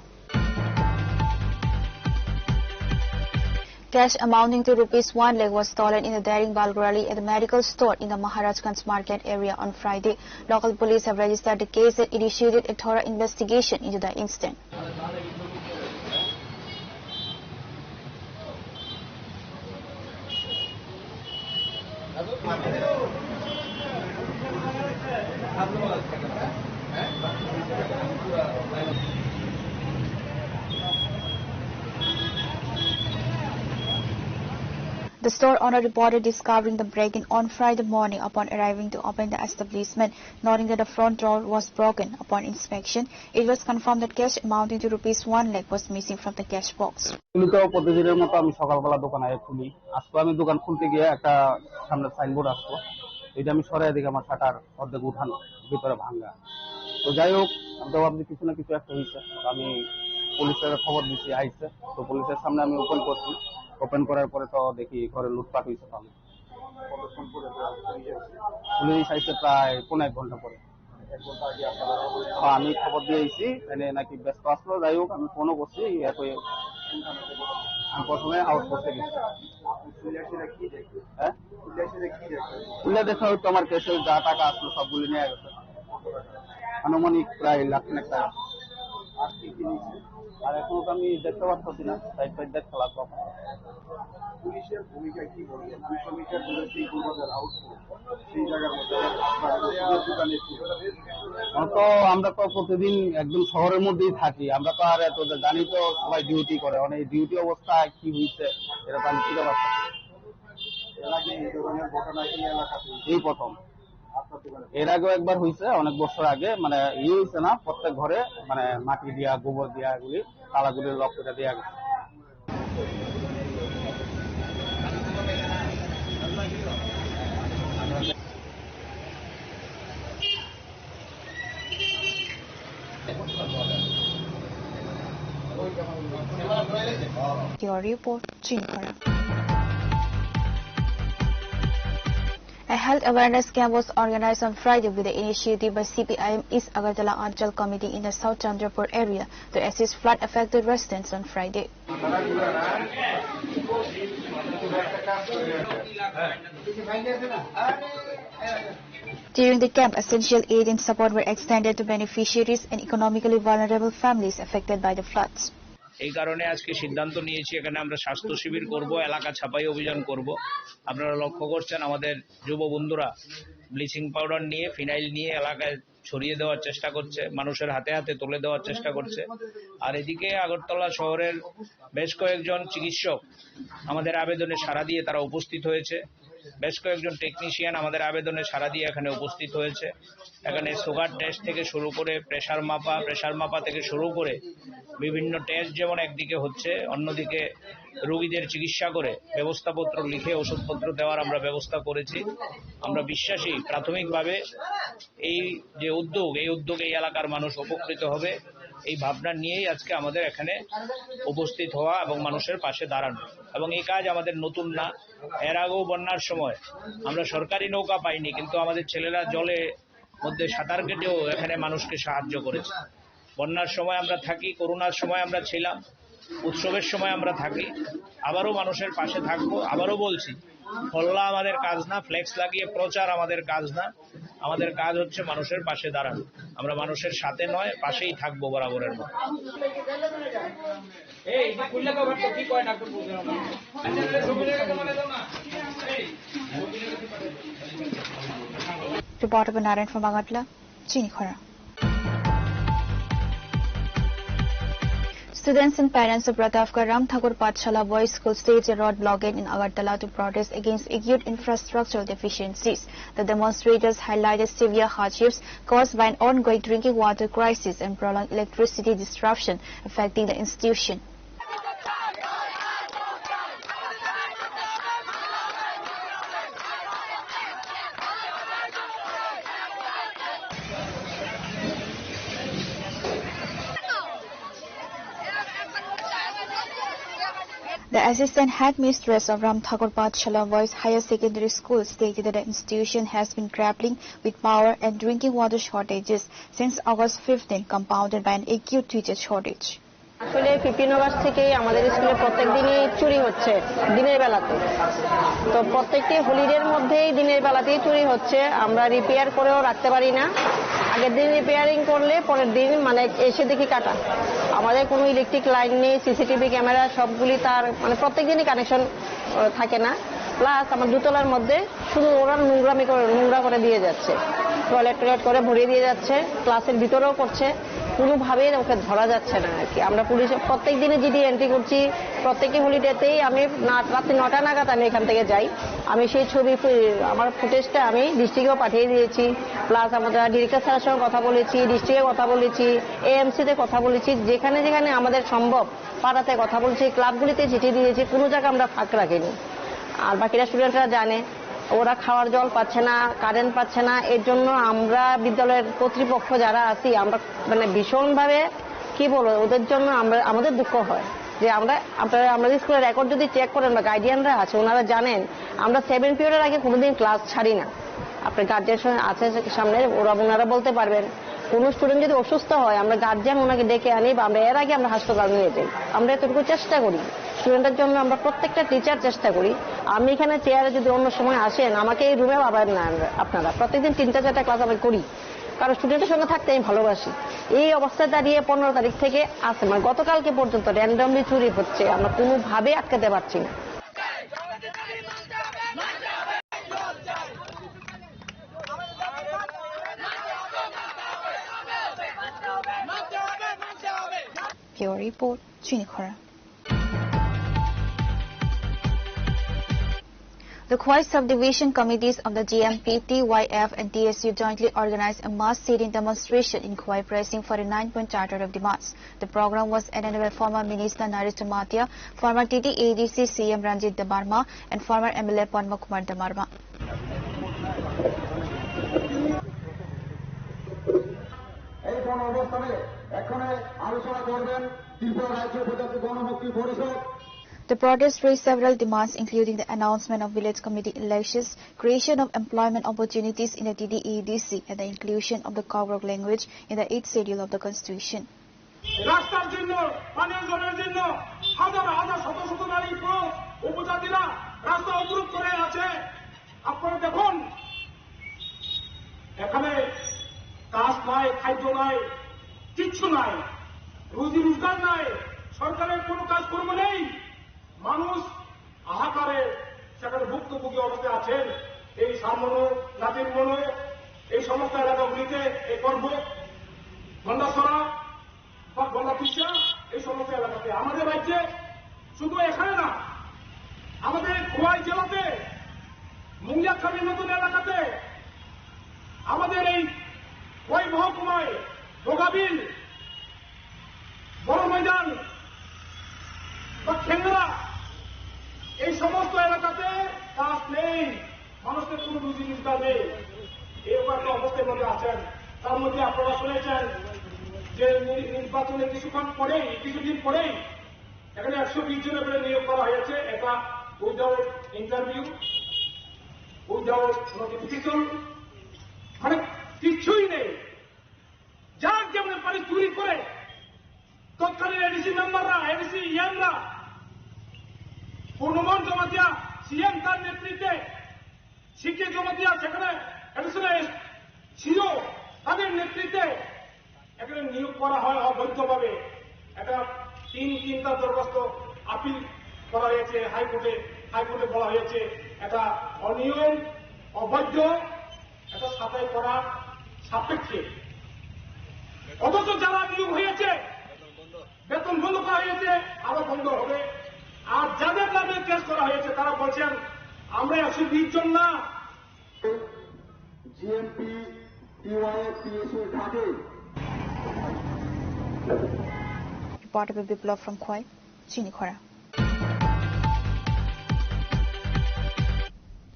Cash amounting to ₹1 lakh was stolen in the Daring Balgorali at the medical store in the Maharajganj market area on Friday. Local police have registered the case and initiated a thorough investigation into the incident. The store owner reported discovering the break-in on Friday morning upon arriving to open the establishment, noting that the front door was broken. Upon inspection, it was confirmed that cash amounting to ₹1 lakh was missing from the cash box. প্রতিদিনের মতো আমি সকালবেলা দোকানে খুলি। আজকে আমি দোকান খুলতে গিয়ে একটা সামনে সাইনবোর্ড আসলো, এটা আমি সরাই দিকে আমার শাটার অর্ধেক উঠানো, ভিতরে ভাঙা। তো যাই হোক, আমি তো ভাবছি কিছু না কিছু একটা হয়েছে। আমি পুলিশের খবর দিচ্ছি, আইছে। তো পুলিশের সামনে আমি ওপেন করছি, ওপেন করার পরে তো দেখি ঘরে লুটপাট হয়েছে। পুলিশ আইসে প্রায় 1.5 ঘন্টা পরে। আমি খবর দিয়েছি নাকি ব্যস্ত আসলো। যাই হোক, আমি ফোনও করছি। আমি প্রথমে আউটপোস্টে গেছি। খুলে দেখা হয়তো আমার কেসে যা টাকা আসলো সবগুলি নিয়ে গেছে, আনুমানিক প্রায় লাখ টাকা। আর এখন তো আমি দেখতে পাচ্ছি না, সাইড সাইড দেখতে লাগলো। পুলিশের ভূমিকা কি বলবেন? 200 মিটার দূরে সেই পূর্বদের আউটপোস্ট, সেই জায়গার মধ্যে তো আমরা তো প্রতিদিন একদম শহরের মধ্যেই থাকি। আমরা তো আর এত জানি তো, সবাই ডিউটি করে, অনেক ডিউটি অবস্থায় কি হয়েছে এটা তো আমি বুঝতে পারছি। এর আগে এই ধরনের ঘটনা এই এলাকাতে এই প্রথম। এর আগেও একবার হয়েছে অনেক বছর আগে, মানে হয়েছে না, প্রত্যেক ঘরে মানে মাটি দিয়া গোবর দিয়া এগুলি তালাগুলির লক করে দেওয়া গেছে। Your report, Chinkara. A health awareness camp was organized on Friday with the initiative by CPIM East Agartala Anchal Committee in the South Chandrapur area to assist flood-affected residents on Friday. During the camp, essential aid and support were extended to beneficiaries and economically vulnerable families affected by the floods. এই কারণে আজকে সিদ্ধান্ত নিয়েছি এখানে আমরা স্বাস্থ্য শিবির করব, এলাকা ছাপাই অভিযান করব। আপনারা লক্ষ্য করছেন আমাদের যুব বন্ধুরা ব্লিচিং পাউডার নিয়ে, ফিনাইল নিয়ে এলাকায় ছড়িয়ে দেওয়ার চেষ্টা করছে, মানুষের হাতে হাতে তুলে দেওয়ার চেষ্টা করছে। আর এদিকে আগরতলা শহরের বেশ কয়েকজন চিকিৎসক আমাদের আবেদনে সাড়া দিয়ে তারা উপস্থিত হয়েছে। বেশ কয়েকজন টেকনিশিয়ান আমাদের আবেদনে সাড়া দিয়ে এখানে উপস্থিত হয়েছে। এখানে সুগার টেস্ট থেকে শুরু করে প্রেসার মাপা থেকে শুরু করে বিভিন্ন টেস্ট যেমন একদিকে হচ্ছে, অন্যদিকে রোগীদের চিকিৎসা করে ব্যবস্থাপত্র লিখে ওষুধপত্র দেওয়ার আমরা ব্যবস্থা করেছি। আমরা বিশ্বাসী প্রাথমিকভাবে এই যে উদ্যোগ, এই উদ্যোগে এই এলাকার মানুষ উপকৃত হবে, এই ভাবনা নিয়েই আজকে আমাদের এখানে উপস্থিত হওয়া এবং মানুষের পাশে দাঁড়ানো। এবং এই কাজ আমাদের নতুন না, এর আগেও বন্যার সময় আমরা সরকারি নৌকা পাইনি, কিন্তু আমাদের ছেলেরা জলে মধ্যে সাঁতার কেটেও এখানে মানুষকে সাহায্য করেছে। বন্যার সময় আমরা থাকি, করোনার সময় আমরা ছিলাম, উৎসবের সময় আমরা থাকি, আবারও মানুষের পাশে থাকবো। আবারও বলছি, হল্লা আমাদের কাজ না, ফ্লেক্স লাগিয়ে প্রচার আমাদের কাজ না, আমাদের কাজ হচ্ছে মানুষের পাশে দাঁড়ানো। আমরা মানুষের সাথে নয়, পাশেই থাকবো বরাবরের মতো। Reporter Narayan from Agartala, Chini Khora. Students and parents of Pratapgarh Ram Thakur Pathshala Boys School staged a road blockade in Agartala to protest against acute infrastructural deficiencies. The demonstrators highlighted severe hardships caused by an ongoing drinking water crisis and prolonged electricity disruption affecting the institution. The assistant headmistress of Ram Thakur Pathshala Boys Higher Secondary School stated that the institution has been grappling with power and drinking water shortages since August 15, compounded by an acute teacher shortage. আসলে 15 August থেকে আমাদের স্কুলে প্রত্যেকদিনই চুরি হচ্ছে দিনের বেলাতে। তো প্রত্যেকটি হলিডের মধ্যেই দিনের বেলাতেই চুরি হচ্ছে। আমরা রিপেয়ার করেও রাখতে পারি না। আগের দিন রিপেয়ারিং করলে পরের দিন মানে এসে দেখি কাটা। আমাদের কোনো ইলেকট্রিক লাইন নেই, সিসিটিভি ক্যামেরা সবগুলি তার মানে প্রত্যেকদিনই কানেকশন থাকে না। প্লাস আমার দুতলার মধ্যে শুধু ওরা নোংরা করে দিয়ে যাচ্ছে, টয়লেট করে ভরিয়ে দিয়ে যাচ্ছে, ক্লাসের ভিতরেও করছে, কোনোভাবেই ওকে ধরা যাচ্ছে না আর কি। আমরা পুলিশে প্রত্যেক দিনে জিডি এন্ট্রি করছি, প্রত্যেকটি হলিডেতেই আমি রাত্রি 9টা নাগাদ আমি এখান থেকে যাই। আমি সেই ছবি আমার ফুটেজটা আমি ডিস্ট্রিক্টেও পাঠিয়ে দিয়েছি, প্লাস আমাদের ডিরেক্টর স্যারের সঙ্গে কথা বলেছি, ডিস্ট্রিক্টে কথা বলেছি, এএমসিতে কথা বলেছি, যেখানে যেখানে আমাদের সম্ভব পাড়াতে কথা বলেছি, ক্লাবগুলিতে চিঠি দিয়েছি, কোনো জায়গায় আমরা ফাঁক রাখিনি। আর বাকিরা স্টুডেন্টরা জানে ওরা খাওয়ার জল পাচ্ছে না, কারেন্ট পাচ্ছে না। এর জন্য আমরা বিদ্যালয়ের কর্তৃপক্ষ যারা আছি আমরা মানে ভীষণভাবে কি বলবো, ওদের জন্য আমাদের দুঃখ হয় যে আমাদের স্কুলের রেকর্ড যদি চেক করেন বা গার্ডিয়ানরা আছে ওনারা জানেন আমরা 7 পিরিয়ডের আগে কোনোদিন ক্লাস ছাড়ি না। আপনার গার্জিয়ান সঙ্গে আছে সামনে, ওনারা বলতে পারবেন। কোন স্টুডেন্ট যদি অসুস্থ হয় আমরা গার্জিয়ান ওনাকে ডেকে আনি বা আমরা এর আগে আমরা হাসপাতাল নিয়ে যাই। আমরা এতটুকু চেষ্টা করি স্টুডেন্টের জন্য, আমরা প্রত্যেকটা টিচার চেষ্টা করি। আমি এখানে চেয়ারে যদি অন্য সময় আসেন আমাকে এই রুমে পাবেন না আপনারা, প্রত্যেকদিন 3-4টা ক্লাস আমি করি, কারণ স্টুডেন্টের সঙ্গে থাকতে আমি ভালোবাসি। এই অবস্থায় দাঁড়িয়ে 15 তারিখ থেকে আসে মানে গতকালকে পর্যন্ত র্যান্ডমলি চুরি হচ্ছে, আমরা কোনোভাবে আটকাতে পারছি না। Pure Report, Chinikhara. The Khwai subdivision committees of the GMP, TYF and TSU jointly organized a mass sit-in demonstration in Khwai pressing for a 9-point charter of demands. The program was attended by former Minister Naresh Tomatia, former TTADC CM Ranjit Damarma and former MLA Padma Kumar Damarma. The protest raised several demands including the announcement of village committee elections, creation of employment opportunities in the TDADC and the inclusion of the Kobrok language in the 8th schedule of the constitution. রাস্তার জন্য, পানীয় জলের জন্য হাজার হাজার শত শত নারী পুরুষ উপজাতিরা রাস্তা অবরোধ করে আছে। আপনারা দেখুন এখানে কাজ নাই, খাদ্য নাই, কিচ্ছু নাই, রুজি রোজগার নাই, সরকারের কোনো কাজকর্ম নেই। মানুষ হাহাকারে সেখানে ভুক্তভোগী অবস্থায় আছেন। এই সামনো নাতির মনে এই সমস্ত এলাকাগুলিতে এই পর্ব গন্ডাছড়া বা গন্ডাপিসা এই সমস্ত এলাকাতে আমাদের রাজ্যে শুধু এখানে না, আমাদের খোয়াই জেলাতে মুঙ্গিয়াখালীর নতুন এলাকাতে আমাদের এই খোয়াই মহকুমায় ভোগাবিল, বড় ময়দান বা খেঙ্গরা এই সমস্ত এলাকাতে কাজ নেই, মানুষের কোনো রুজি রোজগার নেই। এরকম একটা অবস্থার মধ্যে আছেন। তার মধ্যে আপনারা শুনেছেন যে নির্বাচনে কিছুদিন পরেই এখানে 120 জনের করে নিয়োগ করা হয়েছে। এটা উইদাউট ইন্টারভিউ, উইদাউট নোটিফিকেশন, মানে কিছুই নেই। যার যেমন পারি চুরি করে তৎকালীন এডিসি মেম্বাররা, এডিসি ইয়ানরা, পূর্ণমন জমাতিয়া সিএম তার নেতৃত্বে শিখে জমাতিয়া সেখানে এডিশনাল ছিল, তাদের নেতৃত্বে এখানে নিয়োগ করা হয় অবৈধভাবে। একটা 3টা দরখাস্ত আপিল করা হয়েছে হাইকোর্টে বলা হয়েছে এটা অনিয়ম, অবৈধ, এটা ছাঁটাই করার সাপেক্ষে। অথচ যারা নিয়োগ হয়েছে বেতন বন্ধ করা হয়েছে, আরো বন্ধ হবে। আর যাদের নামে কেস করা হয়েছে তারা বলছেন আমরা 120 জন না। জিএমপি টিওয়াইএফ পিএসও ঘাটে Reporter Biplov from Khoi, Chinikhora.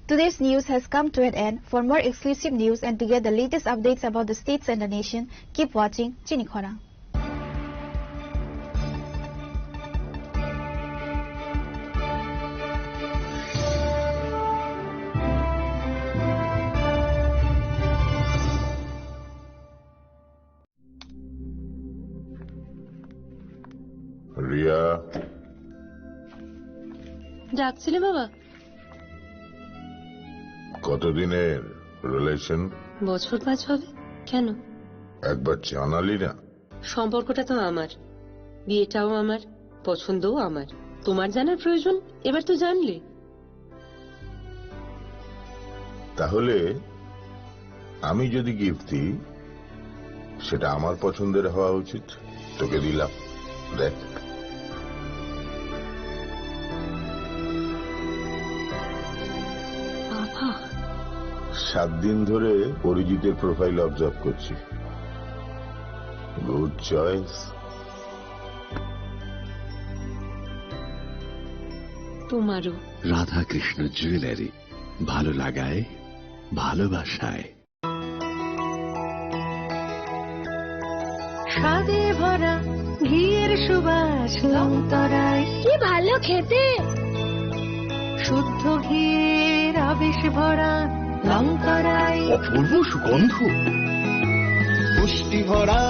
Today's news has come to an end. For more exclusive news and to get the latest updates about the states and the nation, keep watching Chinikhora. Riya, ডাকছিলে বাবা? কতদিনের relation? বছর 5 হবে। কেন? একবার জানালি না? সম্পর্কটা তো আমার, বিয়েটাও আমার, পছন্দও আমার। তোমার জানার প্রয়োজন এবার তো জানলে। তাহলে আমি যদি গিফট দিই সেটা আমার পছন্দের হওয়া উচিত। তোকে দিলাম, দেখ। বাবা, 7 দিন ধরে অরিজিতের প্রোফাইল অবজার্ভ করছি। Good choice. তোমারও। রাধাকৃষ্ণ জুয়েলারি, ভালো লাগায় ভালোবাসায়। স্বাদে ভরা ঘিয়ের সুবাস লংতরায়, কি ভালো খেতে। শুদ্ধ ঘিয়ের আবেশ ভরা লংতরায়, অপূর্ব সুগন্ধ। পুষ্টি ভরা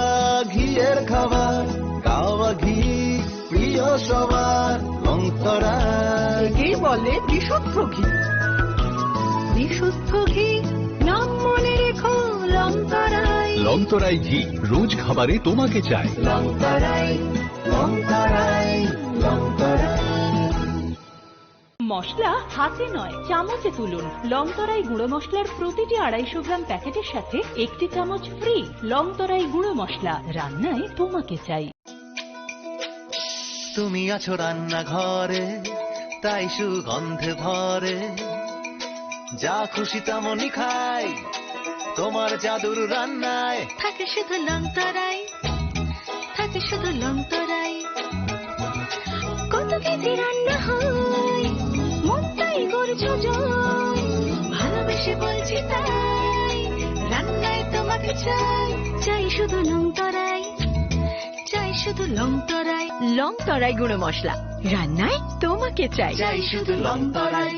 ঘিয়ের খাবার, গাওয়া ঘি প্রিয় সবার লংতরায়। একে বলে বিশুদ্ধ ঘি। বিশুদ্ধ ঘি নাম মনে রেখো লংতরায়। লংতরাই ঘি রোজ খাবারে তোমাকে চাই। লংতরাই, লংতরাই, লংতরাই। মশলা হাতে নয় চামচে তুলুন। লংতরাই গুঁড়ো মশলার প্রতিটি 250 গ্রাম প্যাকেটের সাথে 1 চামচ ফ্রি। লংতরাই গুঁড়ো মশলা, রান্নায় তোমাকে চাই। তুমি আছো রান্নাঘরে, তাই সুগন্ধে ভরে। যা খুশি তেমনই খাই, তোমার জাদুর রান্নায় থাকে শুধু লংতরাই, থাকে শুধু লংতরাই। কত কেজি রান্না হয়, মনটাই করছো জয়। ভালোবেসে বলছি তাই, রান্নায় তোমাকে চাই। চাই শুধু লংতরাই, চাই শুধু লংতরাই। লংতরাই গুঁড়ো মশলা, রান্নায় তোমাকে চাই। চাই শুধু লংতরাই।